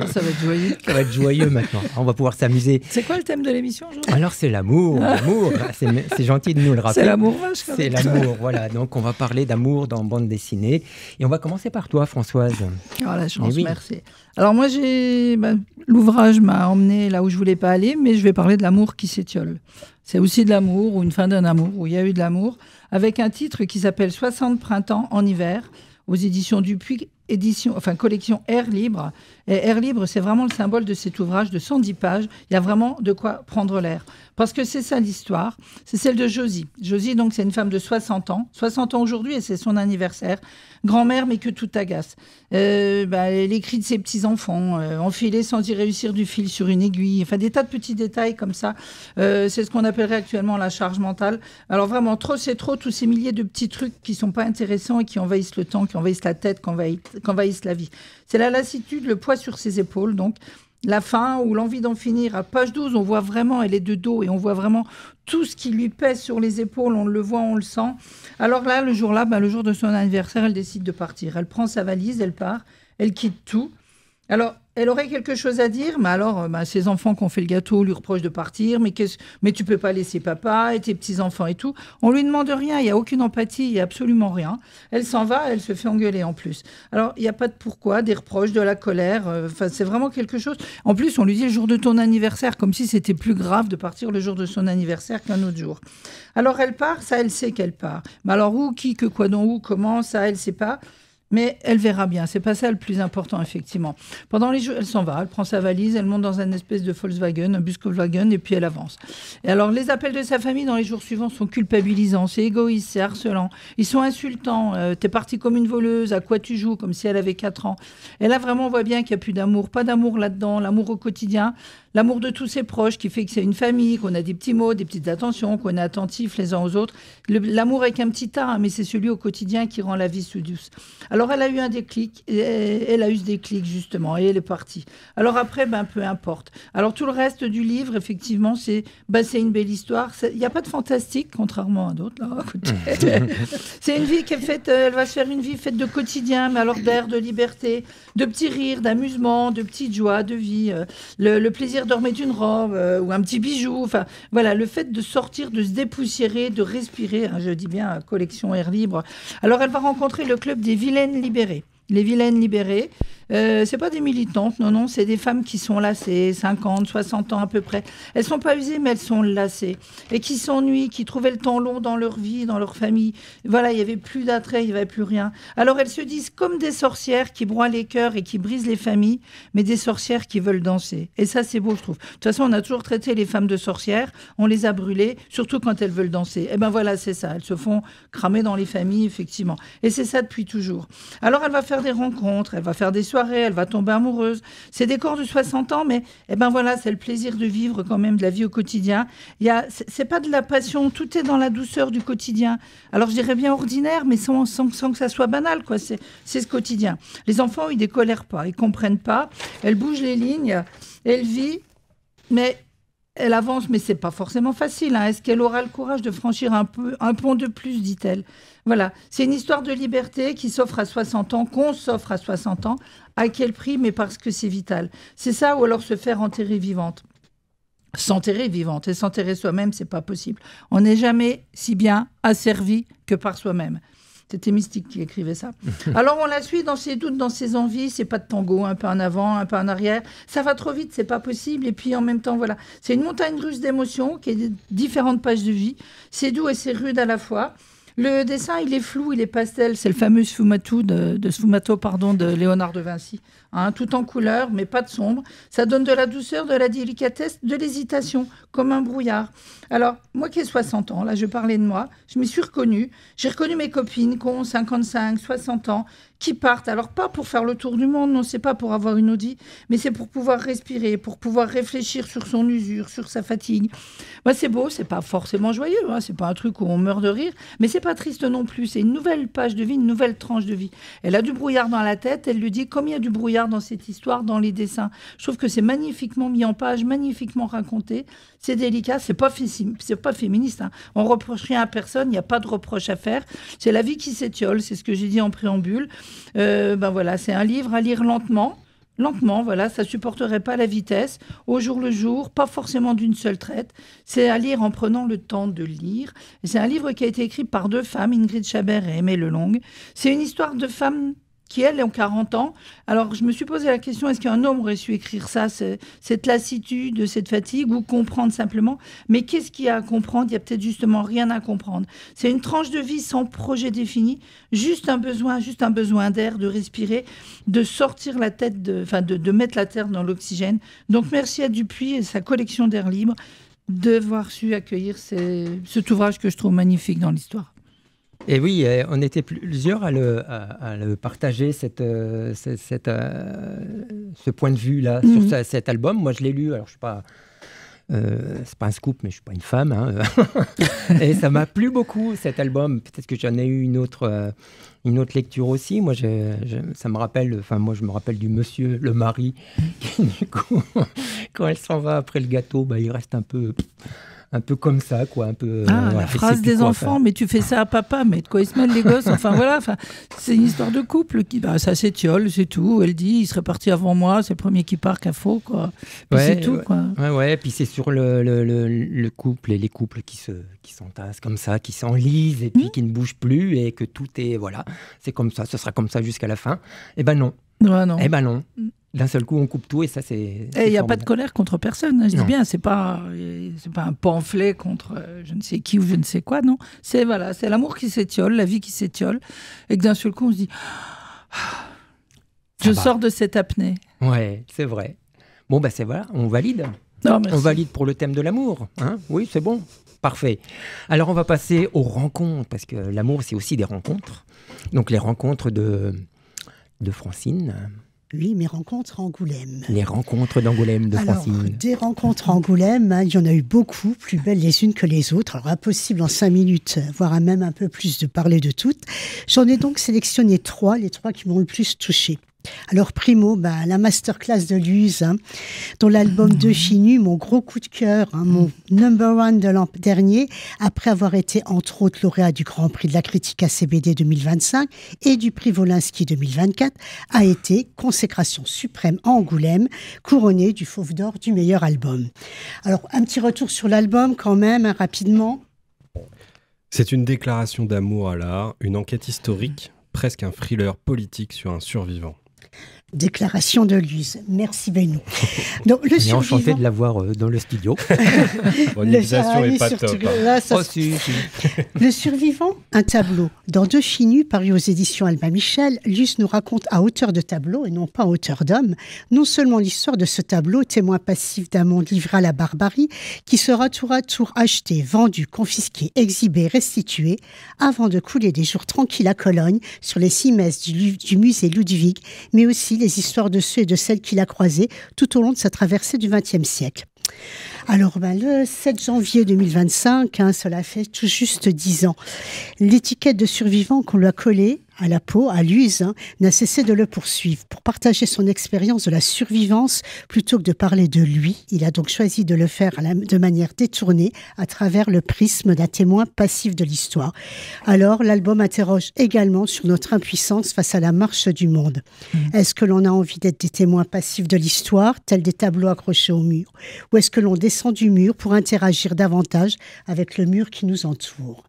Ça va être joyeux. Ça va être joyeux maintenant. On va pouvoir s'amuser. C'est quoi le thème de l'émission aujourd'hui? Alors c'est l'amour, l'amour. C'est gentil de nous le rappeler. C'est l'amour vache. quand C'est même. l'amour, voilà. Donc on va parler d'amour dans bande dessinée. Et on va commencer par toi, Françoise. Oh, la chance, Eh oui. merci. Alors moi, l'ouvrage m'a emmené là où je voulais pas aller, mais je vais parler de l'amour qui s'étiole. C'est aussi de l'amour, ou une fin d'un amour, où il y a eu de l'amour, avec un titre qui s'appelle 60 printemps en hiver, aux éditions Dupuis, collection Air Libre. Et Air Libre, c'est vraiment le symbole de cet ouvrage de 110 pages. Il y a vraiment de quoi prendre l'air. Parce que c'est ça l'histoire. C'est celle de Josie. Josie, donc, c'est une femme de 60 ans. 60 ans aujourd'hui, et c'est son anniversaire. Grand-mère, mais que tout agace. Les cris de ses petits-enfants, enfilés sans y réussir du fil sur une aiguille. Enfin, des tas de petits détails comme ça. C'est ce qu'on appellerait actuellement la charge mentale. Alors vraiment, trop, c'est trop, tous ces milliers de petits trucs qui sont pas intéressants et qui envahissent le temps, qui envahissent la tête, qui envahissent la vie. C'est la lassitude, le poids sur ses épaules, donc. La faim ou l'envie d'en finir. À page 12, on voit vraiment, elle est de dos et on voit vraiment tout ce qui lui pèse sur les épaules. On le voit, on le sent. Alors là, le jour de son anniversaire, elle décide de partir. Elle prend sa valise, elle part, elle quitte tout. Alors, elle aurait quelque chose à dire, mais alors, ses enfants qui ont fait le gâteau lui reprochent de partir, mais tu peux pas laisser papa et tes petits-enfants et tout. On lui demande rien, il n'y a aucune empathie, il n'y a absolument rien. Elle s'en va, elle se fait engueuler en plus. Alors, il n'y a pas de pourquoi, des reproches, de la colère, c'est vraiment quelque chose. En plus, on lui dit le jour de ton anniversaire, comme si c'était plus grave de partir le jour de son anniversaire qu'un autre jour. Alors, elle part, ça, elle sait qu'elle part. Mais alors, où, qui, que, quoi, dont, où, comment, ça, elle sait pas. Mais elle verra bien, c'est pas ça le plus important, effectivement. Pendant les jours, elle s'en va, elle prend sa valise, elle monte dans un espèce de Volkswagen, un bus Volkswagen, et puis elle avance. Et alors, les appels de sa famille dans les jours suivants sont culpabilisants, c'est égoïste, c'est harcelant. Ils sont insultants. T'es partie comme une voleuse, à quoi tu joues, comme si elle avait 4 ans. Et là, vraiment, on voit bien qu'il n'y a plus d'amour, pas d'amour là-dedans, l'amour au quotidien, l'amour de tous ses proches, qui fait que c'est une famille, qu'on a des petits mots, des petites attentions, qu'on est attentifs les uns aux autres. L'amour avec un petit A, mais c'est celui au quotidien qui rend la vie plus douce. Alors, elle a eu un déclic, et elle a eu ce déclic, justement, et elle est partie. Alors après, peu importe. Alors, tout le reste du livre, effectivement, c'est une belle histoire. Il n'y a pas de fantastique, contrairement à d'autres, là, à côté. C'est une vie qui est faite, elle va se faire une vie faite de quotidien, mais alors d'air, de liberté, de petits rires, d'amusement, de petites joies, de vie, le plaisir de remettre une robe ou un petit bijou. Enfin, voilà, le fait de sortir, de se dépoussiérer, de respirer, hein, je dis bien collection Air Libre. Alors, elle va rencontrer le club des vilaines libérées. Les vilaines libérées, c'est pas des militantes, non, c'est des femmes qui sont lassées, 50, 60 ans à peu près. Elles sont pas usées, mais elles sont lassées. Et qui s'ennuient, qui trouvaient le temps long dans leur vie, dans leur famille. Voilà, il y avait plus d'attrait, il y avait plus rien. Alors elles se disent comme des sorcières qui broient les cœurs et qui brisent les familles, mais des sorcières qui veulent danser. Et ça, c'est beau, je trouve. De toute façon, on a toujours traité les femmes de sorcières, on les a brûlées, surtout quand elles veulent danser. Et ben voilà, c'est ça. Elles se font cramer dans les familles, effectivement. Et c'est ça depuis toujours. Alors elle va faire des rencontres, elle va faire des soirées, soirée, elle va tomber amoureuse. C'est des corps de 60 ans, mais voilà, c'est le plaisir de vivre quand même de la vie au quotidien. C'est pas de la passion, tout est dans la douceur du quotidien. Alors je dirais bien ordinaire, mais sans que ça soit banal, quoi. C'est ce quotidien. Les enfants, ils décolèrent pas, ils comprennent pas. Elle bouge les lignes, elle vit, mais elle avance, mais c'est pas forcément facile. Est-ce qu'elle aura le courage de franchir un pont de plus, dit-elle. Voilà, c'est une histoire de liberté qui s'offre à 60 ans, qu'on s'offre à 60 ans. À quel prix? Mais parce que c'est vital. C'est ça, ou alors se faire enterrer vivante. S'enterrer vivante et s'enterrer soi-même, c'est pas possible. On n'est jamais si bien asservi que par soi-même. C'était Mystique qui écrivait ça. Alors on la suit dans ses doutes, dans ses envies. C'est pas de tango, un peu en avant, un peu en arrière. Ça va trop vite, c'est pas possible. Et puis en même temps, voilà, c'est une montagne russe d'émotions qui est différentes pages de vie. C'est doux et c'est rude à la fois. Le dessin, il est flou, il est pastel. C'est le fameux sfumato de Léonard de Vinci. Tout en couleur, mais pas de sombre. Ça donne de la douceur, de la délicatesse, de l'hésitation, comme un brouillard. Alors, moi qui ai 60 ans, là, je parlais de moi, je m'y suis reconnue. J'ai reconnu mes copines qui ont 55, 60 ans, qui partent. Alors, pas pour faire le tour du monde, non, c'est pas pour avoir une Audi, mais c'est pour pouvoir respirer, pour pouvoir réfléchir sur son usure, sur sa fatigue. C'est beau, c'est pas forcément joyeux, c'est pas un truc où on meurt de rire, mais c'est pas triste non plus. C'est une nouvelle page de vie, une nouvelle tranche de vie. Elle a du brouillard dans la tête, elle lui dit comme il y a du brouillard dans cette histoire, dans les dessins. Je trouve que c'est magnifiquement mis en page, magnifiquement raconté. C'est délicat, c'est pas féministe. On reproche rien à personne, il n'y a pas de reproche à faire. C'est la vie qui s'étiole, c'est ce que j'ai dit en préambule. Voilà, c'est un livre à lire lentement. Lentement, voilà, ça supporterait pas la vitesse, au jour le jour, pas forcément d'une seule traite. C'est à lire en prenant le temps de lire. Et c'est un livre qui a été écrit par 2 femmes, Ingrid Chabert et Aimée Lelong. C'est une histoire de femmes qui, elles, ont 40 ans. Alors, je me suis posé la question, est-ce qu'un homme aurait su écrire ça, cette lassitude, cette fatigue, ou comprendre simplement? Mais qu'est-ce qu'il y a à comprendre? Il y a peut-être justement rien à comprendre. C'est une tranche de vie sans projet défini, juste un besoin d'air, de respirer, de sortir la tête, de mettre la terre dans l'oxygène. Donc, merci à Dupuis et sa collection d'air libre d'avoir su accueillir cet ouvrage que je trouve magnifique dans l'histoire. Et oui, on était plusieurs à le partager, ce point de vue-là sur cet album. Moi, je l'ai lu, alors je ne suis pas... c'est pas un scoop, mais je ne suis pas une femme. Et ça m'a plu beaucoup, cet album. Peut-être que j'en ai eu une autre lecture aussi. Moi, ça me rappelle... moi, je me rappelle du monsieur, le mari, qui, du coup, quand elle s'en va après le gâteau, il reste un peu comme ça, quoi, un peu... la phrase des enfants, mais tu fais ça à papa, mais de quoi ils se mêlent les gosses? C'est une histoire de couple qui, ça s'étiole, c'est tout. Elle dit, il serait parti avant moi, c'est le premier qui part qu'à faux, quoi. Puis c'est tout, quoi. Ouais, puis c'est sur le couple et les couples qui s'entassent comme ça, qui s'enlisent et puis qui ne bougent plus et que tout est, c'est comme ça, ce sera comme ça jusqu'à la fin. Eh ben non. Ouais, non. Eh ben non. D'un seul coup, on coupe tout et ça, c'est il n'y a pas de colère contre personne. Je dis bien, c'est pas un pamphlet contre je ne sais qui ou je ne sais quoi, non. C'est l'amour qui s'étiole, la vie qui s'étiole, et que d'un seul coup, on se dit je sors de cette apnée. Ouais, c'est vrai. Bon, on valide. Non, on valide pour le thème de l'amour. Oui, c'est bon. Parfait. Alors, on va passer aux rencontres, parce que l'amour, c'est aussi des rencontres. Donc, les rencontres de Francine. Oui, mes rencontres à Angoulême. Les rencontres d'Angoulême de Francine. Alors, des rencontres à Angoulême, il y en a eu beaucoup, plus belles les unes que les autres. Alors, impossible en 5 minutes, voire même un peu plus, de parler de toutes. J'en ai donc sélectionné 3, les 3 qui m'ont le plus touchée. Alors, primo, la masterclass de Luz, dont l'album De Chinu, mon gros coup de cœur, mon number 1 de l'an dernier, après avoir été, entre autres, lauréat du Grand Prix de la critique ACBD 2025 et du Prix Wolinski 2024, a été consécration suprême à Angoulême, couronné du Fauve d'Or du meilleur album. Alors, un petit retour sur l'album quand même, rapidement. C'est une déclaration d'amour à l'art, une enquête historique, presque un thriller politique sur un survivant. Déclaration de Luz. Merci Benoît. Donc, on est enchanté de l'avoir dans le studio. L'utilisation n'est pas top. Le survivant, un tableau. Dans De Chinu, paru aux éditions Albin Michel, Luz nous raconte à hauteur de tableau, et non pas à hauteur d'homme, non seulement l'histoire de ce tableau, témoin passif d'un monde livré à la barbarie, qui sera tour à tour acheté, vendu, confisqué, exhibé, restitué, avant de couler des jours tranquilles à Cologne, sur les cimaises du musée Ludwig, mais aussi les histoires de ceux et de celles qu'il a croisés tout au long de sa traversée du XXe siècle. Alors, le 7 janvier 2025, cela fait tout juste 10 ans, l'étiquette de survivant qu'on lui a collée à la peau, à l'use, n'a cessé de le poursuivre. Pour partager son expérience de la survivance, plutôt que de parler de lui, il a donc choisi de le faire de manière détournée, à travers le prisme d'un témoin passif de l'histoire. Alors, l'album interroge également sur notre impuissance face à la marche du monde. Est-ce que l'on a envie d'être des témoins passifs de l'histoire, tels des tableaux accrochés au mur, ou est-ce que l'on descend du mur pour interagir davantage avec le mur qui nous entoure ?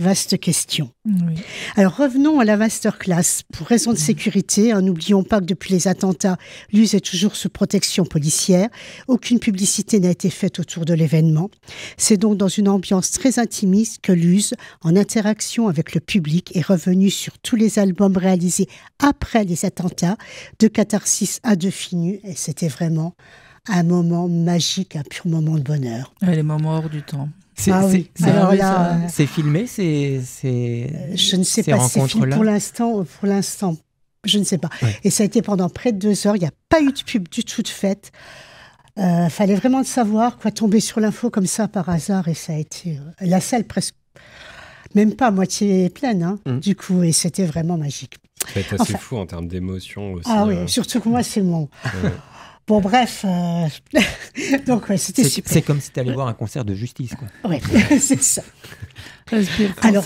Vaste question. Oui. Alors revenons à la masterclass. Pour raison de sécurité, n'oublions pas que depuis les attentats, l'USE est toujours sous protection policière. Aucune publicité n'a été faite autour de l'événement. C'est donc dans une ambiance très intimiste que l'USE, en interaction avec le public, est revenue sur tous les albums réalisés après les attentats, de Catharsis à De Finu. Et c'était vraiment un moment magique, un pur moment de bonheur. Les moments hors du temps. C'est filmé, je ne sais pas, c'est filmé pour l'instant, je ne sais pas. Ouais. Et ça a été pendant près de 2 heures, il n'y a pas eu de pub du tout de faite. Fallait vraiment le savoir, tomber sur l'info comme ça par hasard, et ça a été la salle presque, même pas à moitié pleine, du coup, et c'était vraiment magique. C'est assez fou en termes d'émotion aussi. Ah oui, surtout que moi, c'est mon... Bon, bref, donc c'était super. C'est comme si tu allais voir un concert de Justice, quoi. Oui, c'est ça. Alors,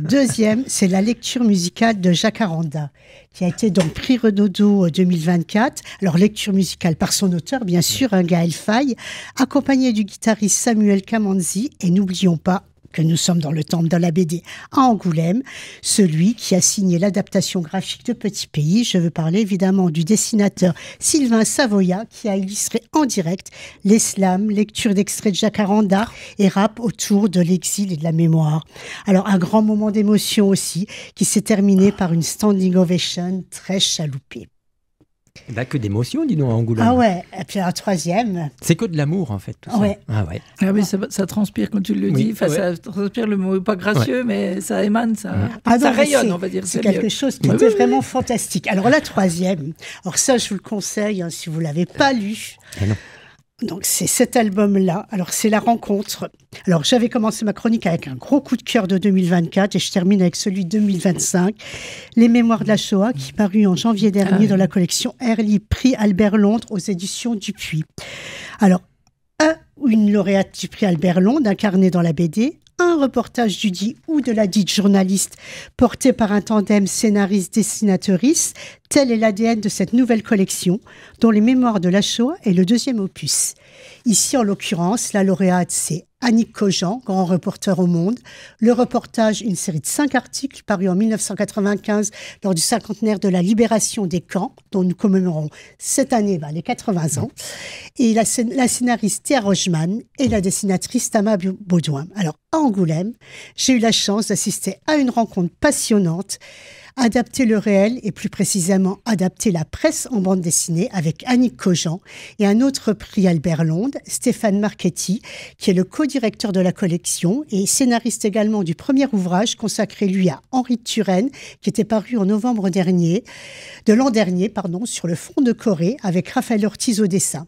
deuxième, c'est la lecture musicale de Jacaranda, qui a été donc prix Renaudot 2024. Alors, lecture musicale par son auteur, bien sûr, Gaël Faye, accompagné du guitariste Samuel Kamanzi, et n'oublions pas que nous sommes dans le temple de la BD à Angoulême, celui qui a signé l'adaptation graphique de Petit Pays. Je veux parler évidemment du dessinateur Sylvain Savoya, qui a illustré en direct les slams, lecture d'extraits de Jacaranda et rap autour de l'exil et de la mémoire. Alors, un grand moment d'émotion aussi, qui s'est terminé par une standing ovation très chaloupée. Que d'émotion, dis donc, à Angoulême. Ah ouais, et puis un troisième. C'est que de l'amour, en fait, tout ça. Ouais. Ah oui, ça transpire quand tu le dis. Ça transpire, le mot pas gracieux, mais ça émane, ça rayonne, on va dire. C'est quelque chose qui était vraiment fantastique. Alors la troisième, alors ça, je vous le conseille, si vous ne l'avez pas lu. Ah non. Donc, c'est cet album-là. Alors, c'est La Rencontre. Alors, j'avais commencé ma chronique avec un gros coup de cœur de 2024 et je termine avec celui de 2025. Les Mémoires de la Shoah, qui parut en janvier dernier dans la collection Early, prix Albert Londres aux éditions Dupuis. Alors, une lauréate du prix Albert Londres, incarnée dans la BD, un reportage du dit ou de la dite journaliste porté par un tandem scénariste-dessinatrice. Tel est l'ADN de cette nouvelle collection, dont Les Mémoires de la Shoah est le 2e opus. Ici, en l'occurrence, la lauréate, c'est Annick Cogent, grand reporter au Monde. Le reportage, une série de 5 articles parus en 1995 lors du cinquantenaire de la libération des camps, dont nous commémorons cette année les 80 ans. Et la scénariste Théa Rochman et la dessinatrice Tama Baudouin. Alors, à Angoulême, j'ai eu la chance d'assister à une rencontre passionnante, adapter le réel et plus précisément adapter la presse en bande dessinée avec Annick Cogent et un autre prix Albert Londres, Stéphane Marchetti, qui est le co-directeur de la collection et scénariste également du premier ouvrage consacré lui à Henri de Turenne, qui était paru en novembre de l'an dernier, sur le front de Corée avec Raphaël Ortiz au dessin.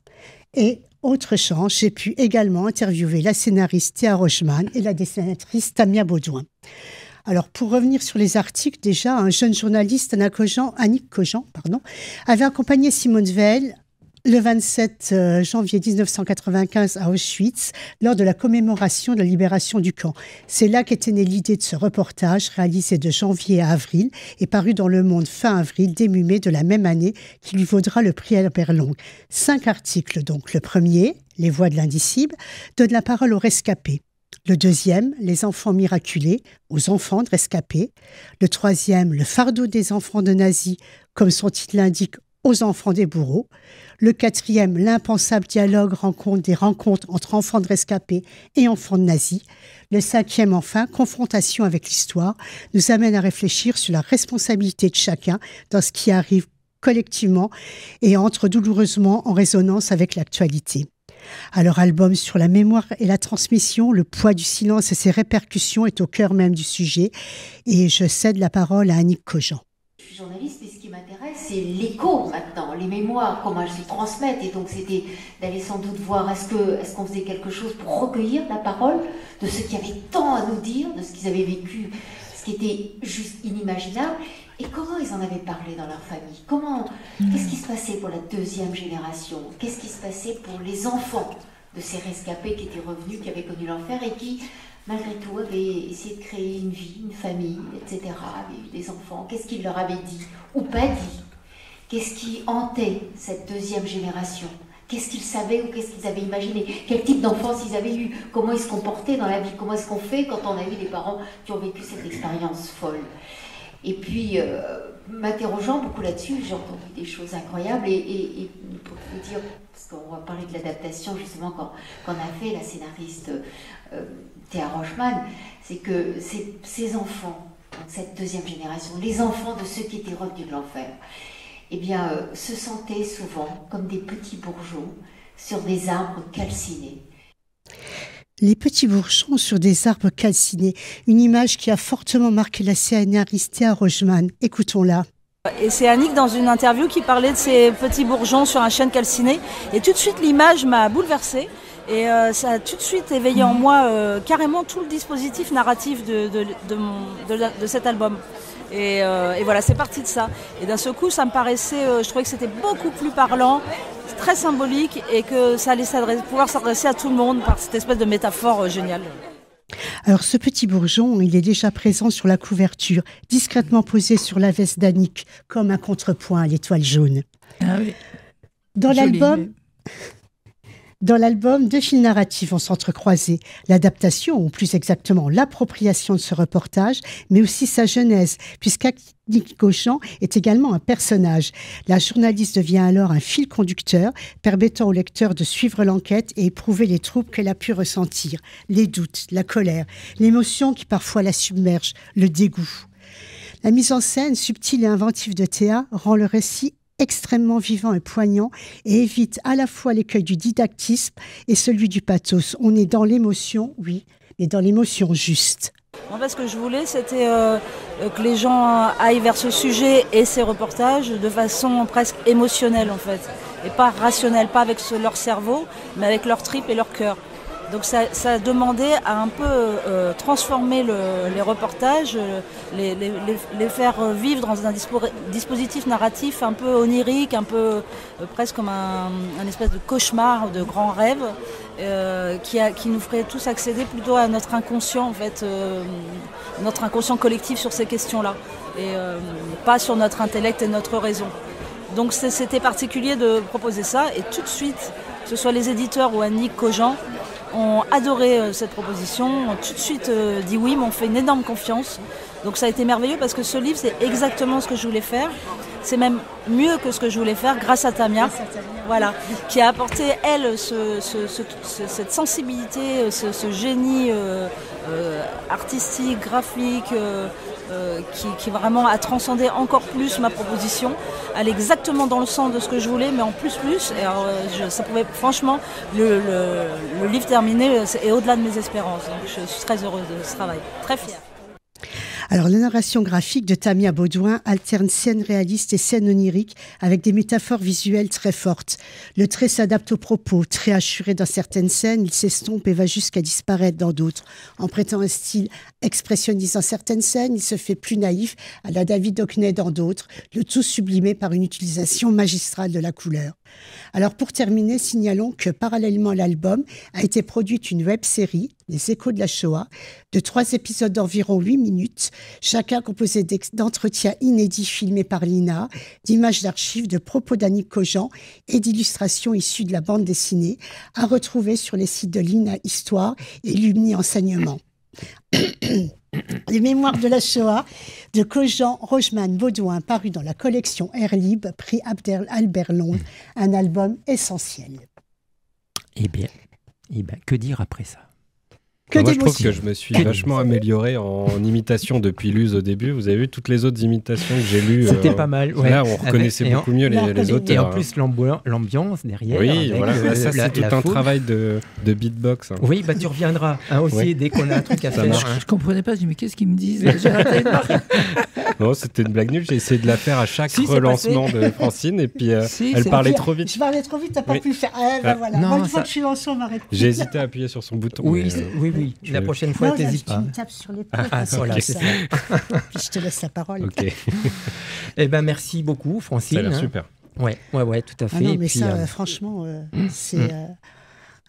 Et autre chance, j'ai pu également interviewer la scénariste Théa Rochman et la dessinatrice Tamia Baudouin. Alors, pour revenir sur les articles, déjà, un jeune journaliste, Annick Cogent, avait accompagné Simone Veil le 27 janvier 1995 à Auschwitz, lors de la commémoration de la libération du camp. C'est là qu'était née l'idée de ce reportage, réalisé de janvier à avril et paru dans Le Monde fin avril, début mai de la même année, qui lui vaudra le prix Albert Londres. 5 articles, donc. Le premier, Les Voix de l'indicible, donne la parole aux rescapés. Le deuxième, Les enfants miraculés, aux enfants de rescapés. Le troisième, Le fardeau des enfants de nazis, comme son titre l'indique, aux enfants des bourreaux. Le quatrième, L'impensable dialogue des rencontres entre enfants de rescapés et enfants de nazis. Le cinquième, enfin, Confrontation avec l'histoire, nous amène à réfléchir sur la responsabilité de chacun dans ce qui arrive collectivement et entre douloureusement en résonance avec l'actualité. Alors, album sur la mémoire et la transmission, le poids du silence et ses répercussions est au cœur même du sujet. Et je cède la parole à Annick Cogent. Je suis journaliste, mais ce qui m'intéresse, c'est l'écho maintenant, les mémoires, comment elles se transmettent. Et donc c'était d'aller sans doute voir est-ce qu'on faisait quelque chose pour recueillir la parole de ceux qui avaient tant à nous dire, de ce qu'ils avaient vécu, ce qui était juste inimaginable. Et comment ils en avaient parlé dans leur famille? Qu'est-ce qui se passait pour la deuxième génération? Qu'est-ce qui se passait pour les enfants de ces rescapés qui étaient revenus, qui avaient connu l'enfer et qui, malgré tout, avaient essayé de créer une vie, une famille, etc., avaient eu des enfants? Qu'est-ce qu'ils leur avaient dit ou pas dit? Qu'est-ce qui hantait cette deuxième génération? Qu'est-ce qu'ils savaient ou qu'est-ce qu'ils avaient imaginé? Quel type d'enfance ils avaient eu? Comment ils se comportaient dans la vie? Comment est-ce qu'on fait quand on a eu des parents qui ont vécu cette expérience folle? Et puis, m'interrogeant beaucoup là-dessus, j'ai entendu des choses incroyables. Et pour vous dire, parce qu'on va parler de l'adaptation justement qu'on a fait, la scénariste Théa Rochman, c'est que ces enfants, donc cette deuxième génération, les enfants de ceux qui étaient revenus de l'enfer, eh bien, se sentaient souvent comme des petits bourgeons sur des arbres calcinés. Les petits bourgeons sur des arbres calcinés, une image qui a fortement marqué la scénariste Théa Rochman. Écoutons-la. Et c'est Annick dans une interview qui parlait de ces petits bourgeons sur un chêne calciné. Et tout de suite, l'image m'a bouleversée. Et ça a tout de suite éveillé en moi carrément tout le dispositif narratif de cet album. Et voilà, c'est parti de ça. Et d'un seul coup, ça me paraissait, je trouvais que c'était beaucoup plus parlant, très symbolique, et que ça allait pouvoir s'adresser à tout le monde par cette espèce de métaphore géniale. Alors ce petit bourgeon, il est déjà présent sur la couverture, discrètement posé sur la veste d'Annick, comme un contrepoint à l'étoile jaune. Ah oui. Dans l'album, deux fils narratifs vont s'entrecroiser. L'adaptation, ou plus exactement l'appropriation de ce reportage, mais aussi sa genèse, puisqu'Annick Cogent est également un personnage. La journaliste devient alors un fil conducteur, permettant au lecteur de suivre l'enquête et éprouver les troubles qu'elle a pu ressentir, les doutes, la colère, l'émotion qui parfois la submerge, le dégoût. La mise en scène subtile et inventive de Théa rend le récit extrêmement vivant et poignant et évite à la fois l'écueil du didactisme et celui du pathos. On est dans l'émotion, oui, mais dans l'émotion juste. En fait, ce que je voulais, c'était que les gens aillent vers ce sujet et ces reportages de façon presque émotionnelle, en fait, et pas rationnelle, pas avec leur cerveau, mais avec leur tripes et leur cœur. Donc ça demandait à un peu transformer les reportages, les faire vivre dans un dispositif narratif un peu onirique, un peu presque comme un espèce de cauchemar, de grand rêve, qui nous ferait tous accéder plutôt à notre inconscient, en fait, notre inconscient collectif sur ces questions-là, et pas sur notre intellect et notre raison. Donc c'était particulier de proposer ça, et tout de suite, que ce soit les éditeurs ou Annick Cogent, ont adoré cette proposition, ont tout de suite dit oui, m'ont fait une énorme confiance. Donc ça a été merveilleux parce que ce livre, c'est exactement ce que je voulais faire. C'est même mieux que ce que je voulais faire grâce à Tamia, voilà, qui a apporté, elle, cette sensibilité, ce génie artistique, graphique, qui vraiment a transcendé encore plus ma proposition. Elle est exactement dans le sens de ce que je voulais, mais en plus. Et alors, ça pouvait, franchement, le livre terminé est au-delà de mes espérances. Donc, je suis très heureuse de ce travail, très fière. Alors, la narration graphique de Tamia Beaudoin alterne scènes réalistes et scènes oniriques avec des métaphores visuelles très fortes. Le trait s'adapte au propos, très assuré dans certaines scènes, il s'estompe et va jusqu'à disparaître dans d'autres. En prêtant un style expressionniste dans certaines scènes, il se fait plus naïf à la David Hockney dans d'autres, le tout sublimé par une utilisation magistrale de la couleur. Alors pour terminer, signalons que parallèlement à l'album a été produite une web-série, Les Échos de la Shoah, de 3 épisodes d'environ 8 minutes, chacun composé d'entretiens inédits filmés par l'INA, d'images d'archives, de propos d'Annick Cogent et d'illustrations issues de la bande dessinée, à retrouver sur les sites de l'INA Histoire et Lumni Enseignement. Les mémoires de la Shoah de Cogent, Rochman, Beaudoin, paru dans la collection Air Libre, prix Albert Londres, un album essentiel. Eh bien, que dire après ça? Moi, je trouve que je me suis vachement amélioré en imitation depuis Luz au début. Vous avez vu toutes les autres imitations que j'ai lues. C'était pas mal. Ouais. Là, on reconnaissait beaucoup mieux les auteurs. Et en plus, l'ambiance derrière. Oui, voilà. Ça, c'est tout un travail de beatbox. Oui, tu reviendras aussi dès qu'on a un truc à faire. Je comprenais pas. Je dis mais qu'est-ce qu'ils me disent? J'ai raté une marque. Non, c'était une blague nulle. J'ai essayé de la faire à chaque Si, c'est relancement de Francine et puis Si, elle c'est parlait Pierre, trop vite. Je parlais trop vite, t'as pas Oui. pu le faire. Voilà. Non, Moi, une ça- fois que je suis lancée, on m'arrête. J'ai hésité à appuyer sur son bouton. Oui, mais, oui. je- La prochaine fois, Non, là, t'hésites tu pas. me tapes sur l'épaule. c'est voilà, comme c'est ça. Puis je te laisse la parole. Ok, Eh ben, merci beaucoup, Francine. ça a l'air hein. super. Ouais, tout à fait. Ah non, Et mais puis, ça, franchement, c'est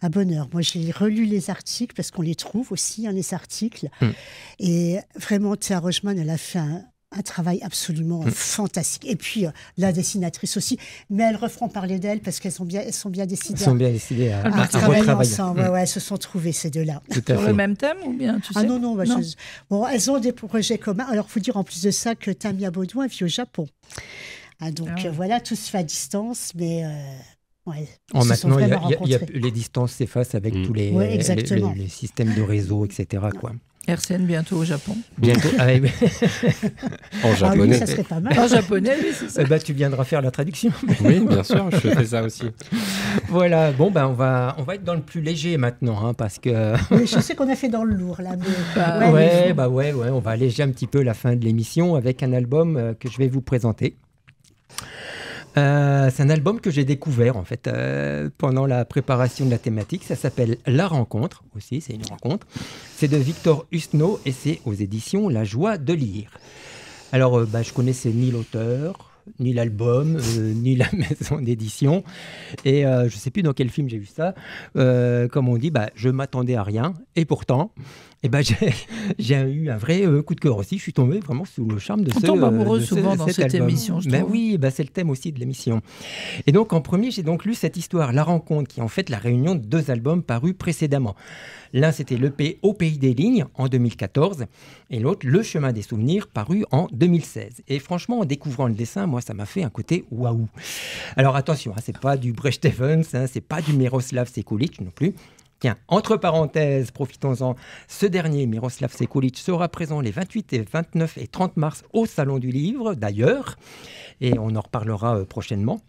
un bonheur. Moi, j'ai relu les articles parce qu'on les trouve aussi, hein, les articles. Et vraiment, Théa Rochman, elle a fait un travail absolument fantastique. Et puis, la dessinatrice aussi. Mais elles referont parler d'elles parce qu'elles sont bien décidées ils sont bien décidés à travailler retravailler. ensemble. Ouais, elles se sont trouvées, ces deux-là. Tout à Sur fait. le même thème ou bien, tu sais? Ah non, bon, elles ont des projets communs. Alors, il faut dire en plus de ça que Tamia Baudouin vit au Japon. Ah, donc, voilà, tout se fait à distance, mais... ouais, Oh, ils se sont maintenant, vraiment rencontrés. les distances s'effacent avec tous les, Ouais, exactement. les systèmes de réseau, etc. Quoi. RCN bientôt au Japon. Bientôt. En Ah oui, japonais. ça serait pas mal. En japonais, oui, c'est ça. Tu viendras faire la traduction. Oui, bien sûr, je fais ça aussi. Voilà. Bon, on va être dans le plus léger maintenant, hein, parce que. Oui, je sais qu'on a fait dans le lourd, là. Mais... Ouais, on va alléger un petit peu la fin de l'émission avec un album que je vais vous présenter. C'est un album que j'ai découvert en fait pendant la préparation de la thématique. Ça s'appelle La Rencontre aussi, c'est une rencontre. C'est de Victor Husneau et c'est aux éditions La Joie de lire. Alors, je connaissais ni l'auteur, ni l'album, ni la maison d'édition. Et je ne sais plus dans quel film j'ai vu ça. Comme on dit, je m'attendais à rien. Et pourtant, j'ai eu un vrai coup de cœur aussi. Je suis tombé vraiment sous le charme de On tombe amoureux de souvent dans cet cette album. émission, je trouve. Oui, c'est le thème aussi de l'émission. Et donc, en premier, j'ai donc lu cette histoire, La Rencontre, qui est en fait la réunion de deux albums parus précédemment. L'un, c'était l'EP Au Pays des Lignes, en 2014, et l'autre, Le Chemin des Souvenirs, paru en 2016. Et franchement, en découvrant le dessin, moi, ça m'a fait un côté waouh. Alors attention, c'est pas du Brecht Evans, c'est pas du Miroslav Sekulic non plus. Tiens, entre parenthèses, profitons-en, ce dernier, Miroslav Sekulic, sera présent les 28 et 29 et 30 mars au Salon du Livre, d'ailleurs, et on en reparlera prochainement.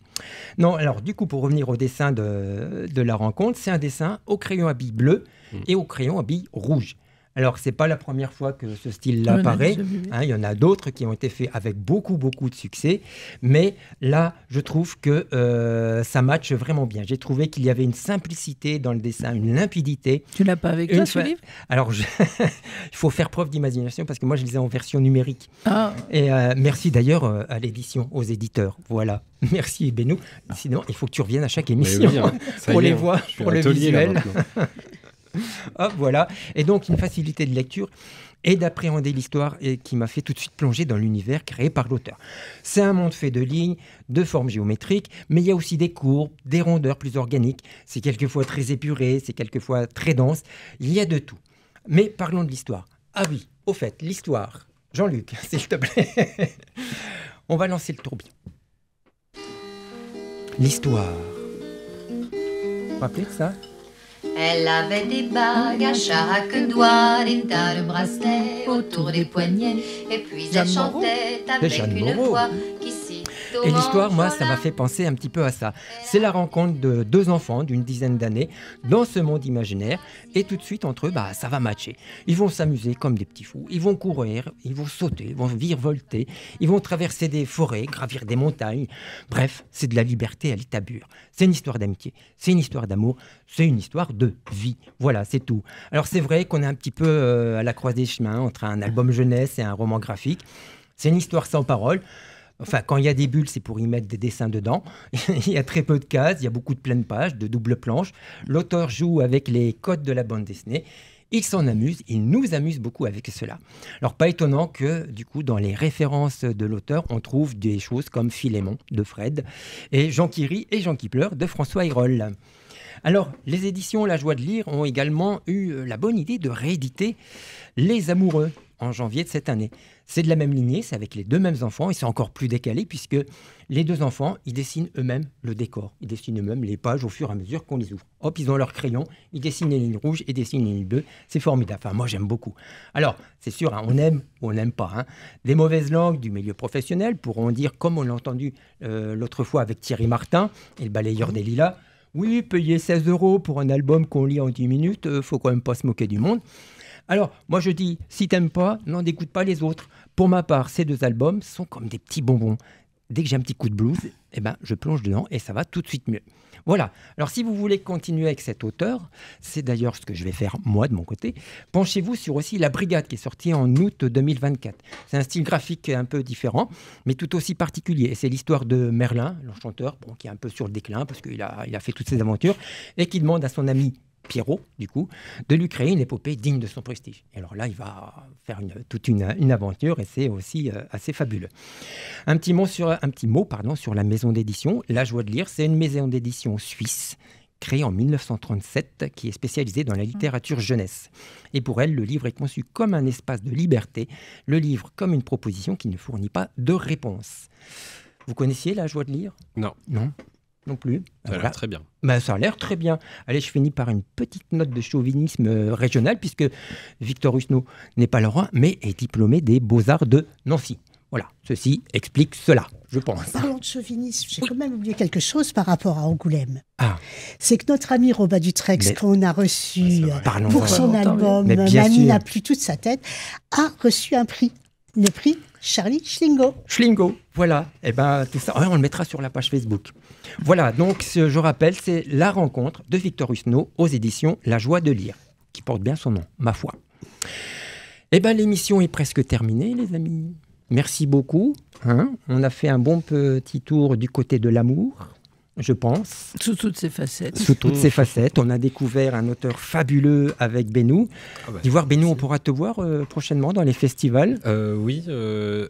Non, alors du coup, pour revenir au dessin de La Rencontre, c'est un dessin au crayon à billes bleues et au crayon à billes rouges. Alors, ce n'est pas la première fois que ce style-là apparaît. Il y en a d'autres qui ont été faits avec beaucoup de succès. Mais là, je trouve que ça matche vraiment bien. J'ai trouvé qu'il y avait une simplicité dans le dessin, une limpidité. Tu l'as pas avec toi, ce livre? Alors, il faut faire preuve d'imagination parce que moi, je lisais en version numérique. Ah. Et merci d'ailleurs à l'édition, aux éditeurs. Voilà. Merci, Benou. Sinon, il faut que tu reviennes à chaque émission pour les voix, pour le visuel. Hop, voilà. Et donc, une facilité de lecture et d'appréhender l'histoire et qui m'a fait tout de suite plonger dans l'univers créé par l'auteur. C'est un monde fait de lignes, de formes géométriques, mais il y a aussi des courbes, des rondeurs plus organiques. C'est quelquefois très épuré, c'est quelquefois très dense. Il y a de tout. Mais parlons de l'histoire. Ah oui, au fait, l'histoire. Jean-Luc, s'il te plaît. On va lancer le tourbillon. L'histoire. Vous vous rappelez de ça ? Elle avait des bagues à chaque doigt, des tas de bracelets autour des poignets, et puis elle chantait avec une voix qui s'y... Et l'histoire, moi, ça m'a fait penser un petit peu à ça. C'est la rencontre de deux enfants d'une dizaine d'années dans ce monde imaginaire. Et tout de suite, entre eux, ça va matcher. Ils vont s'amuser comme des petits fous. Ils vont courir, ils vont sauter, ils vont virevolter. Ils vont traverser des forêts, gravir des montagnes. Bref, c'est de la liberté à l'état pur. C'est une histoire d'amitié, c'est une histoire d'amour, c'est une histoire de vie. Voilà, c'est tout. Alors c'est vrai qu'on est un petit peu à la croisée des chemins entre un album jeunesse et un roman graphique. C'est une histoire sans parole. Enfin, quand il y a des bulles, c'est pour y mettre des dessins dedans. Il y a très peu de cases, il y a beaucoup de pleines pages, de doubles planches. L'auteur joue avec les codes de la bande dessinée. Il s'en amuse, il nous amuse beaucoup avec cela. Alors, pas étonnant que, du coup, dans les références de l'auteur, on trouve des choses comme Philémon de Fred et Jean qui rit et Jean qui pleure de François Ayroll. Alors, les éditions La Joie de lire ont également eu la bonne idée de rééditer Les Amoureux en janvier de cette année. C'est de la même lignée, c'est avec les deux mêmes enfants et c'est encore plus décalé puisque les deux enfants, ils dessinent eux-mêmes le décor. Ils dessinent eux-mêmes les pages au fur et à mesure qu'on les ouvre. Hop, ils ont leur crayon, ils dessinent les lignes rouges et dessinent les lignes bleues. C'est formidable. Enfin, moi, j'aime beaucoup. Alors, c'est sûr, on aime ou on n'aime pas. Des mauvaises langues du milieu professionnel pourront dire, comme on l'a entendu l'autre fois avec Thierry Martin et le balayeur des lilas, oui, payer 16 € pour un album qu'on lit en 10 minutes, faut quand même pas se moquer du monde. Alors, moi je dis, si t'aimes pas, n'en écoute pas les autres. Pour ma part, ces 2 albums sont comme des petits bonbons. Dès que j'ai un petit coup de blues, je plonge dedans et ça va tout de suite mieux. Voilà. Alors, si vous voulez continuer avec cet auteur, c'est d'ailleurs ce que je vais faire moi de mon côté, penchez-vous sur aussi La Brigade qui est sortie en août 2024. C'est un style graphique un peu différent, mais tout aussi particulier. Et c'est l'histoire de Merlin, l'enchanteur, qui est un peu sur le déclin parce qu'il a fait toutes ses aventures et qui demande à son ami Pierrot, du coup, de lui créer une épopée digne de son prestige. Et alors là, il va faire toute une aventure et c'est aussi assez fabuleux. Un petit mot sur la maison d'édition. La Joie de lire, c'est une maison d'édition suisse créée en 1937 qui est spécialisée dans la littérature jeunesse. Et pour elle, le livre est conçu comme un espace de liberté, le livre comme une proposition qui ne fournit pas de réponse. Vous connaissiez La Joie de lire ? Non. Non plus. Ça a l'air très bien. Ça a l'air très bien. Allez, je finis par une petite note de chauvinisme régional, puisque Victor Husneau n'est pas le roi, mais est diplômé des Beaux-Arts de Nancy. Voilà, ceci explique cela, je pense. Parlons de chauvinisme, j'ai quand même oublié quelque chose par rapport à Angoulême. Ah. C'est que notre ami Robin Dutrex, qu'on a reçu pour son album « Mamie n'a plus toute sa tête », a reçu un prix. Le prix Charlie Schlingo. Schlingo, voilà. Tout ça, on le mettra sur la page Facebook. Voilà, donc je rappelle, c'est la rencontre de Victor Husneau aux éditions La Joie de lire, qui porte bien son nom, ma foi. L'émission est presque terminée, les amis. Merci beaucoup. On a fait un bon petit tour du côté de l'amour, je pense. Sous toutes ses facettes. Sous toutes ses facettes. On a découvert un auteur fabuleux avec Bénou. D'Ivoire, Bénou, on pourra te voir prochainement dans les festivals. Oui,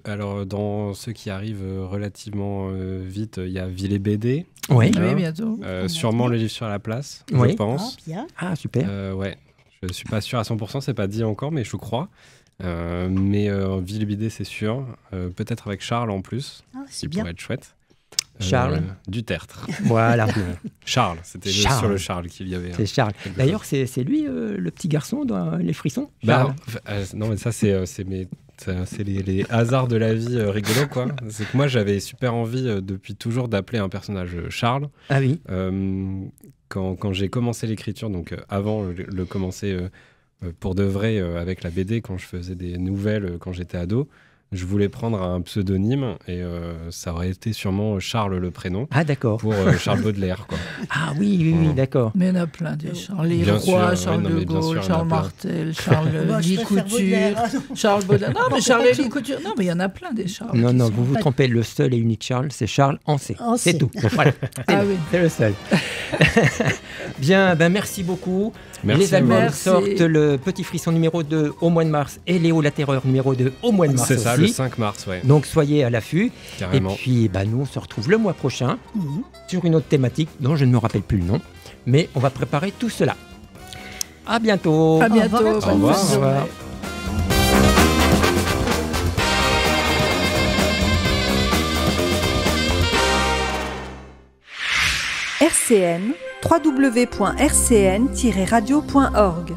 alors dans ceux qui arrivent relativement vite, il y a Ville et BD. Oui, bientôt. Sûrement le livre sur la place, je pense. Ah, super. Ouais, je ne suis pas sûr à 100%, c'est pas dit encore, mais je crois. Mais Ville et BD, c'est sûr. Peut-être avec Charles en plus, qui pourrait être chouette. Charles Dutertre. Voilà. Charles, c'était sur le Charles qu'il y avait. C'est Charles. D'ailleurs, c'est lui le petit garçon dans Les Frissons. Non, mais ça, c'est les hasards de la vie rigolos, quoi. C'est que moi, j'avais super envie depuis toujours d'appeler un personnage Charles. Ah oui. Quand j'ai commencé l'écriture, donc avant le commencer pour de vrai avec la BD, quand je faisais des nouvelles quand j'étais ado, je voulais prendre un pseudonyme et ça aurait été sûrement Charles le prénom. Ah d'accord. Pour Charles Baudelaire, quoi. Ah oui, d'accord. Mais il y en a plein des Charles. Les Rois, Charles de Gaulle, Charles Martel, Charles Lie Couture, Charles Baudelaire. Non, mais Charles Lie Couture. Non, mais il y en a plein des Charles. Non, vous vous trompez. Le seul et unique Charles, c'est Charles Ancet. C'est tout. Voilà. C'est le seul. Bien, merci beaucoup. Merci. Les albums sortent le Petit Frisson numéro 2 au mois de mars et Léo la Terreur numéro 2 au mois de mars. C'est ça, le 5 mars, ouais. Donc soyez à l'affût. Carrément. Et puis nous on se retrouve le mois prochain sur une autre thématique dont je ne me rappelle plus le nom, mais on va préparer tout cela. À bientôt. À bientôt. Au revoir. Au revoir. RCN, www.rcn-radio.org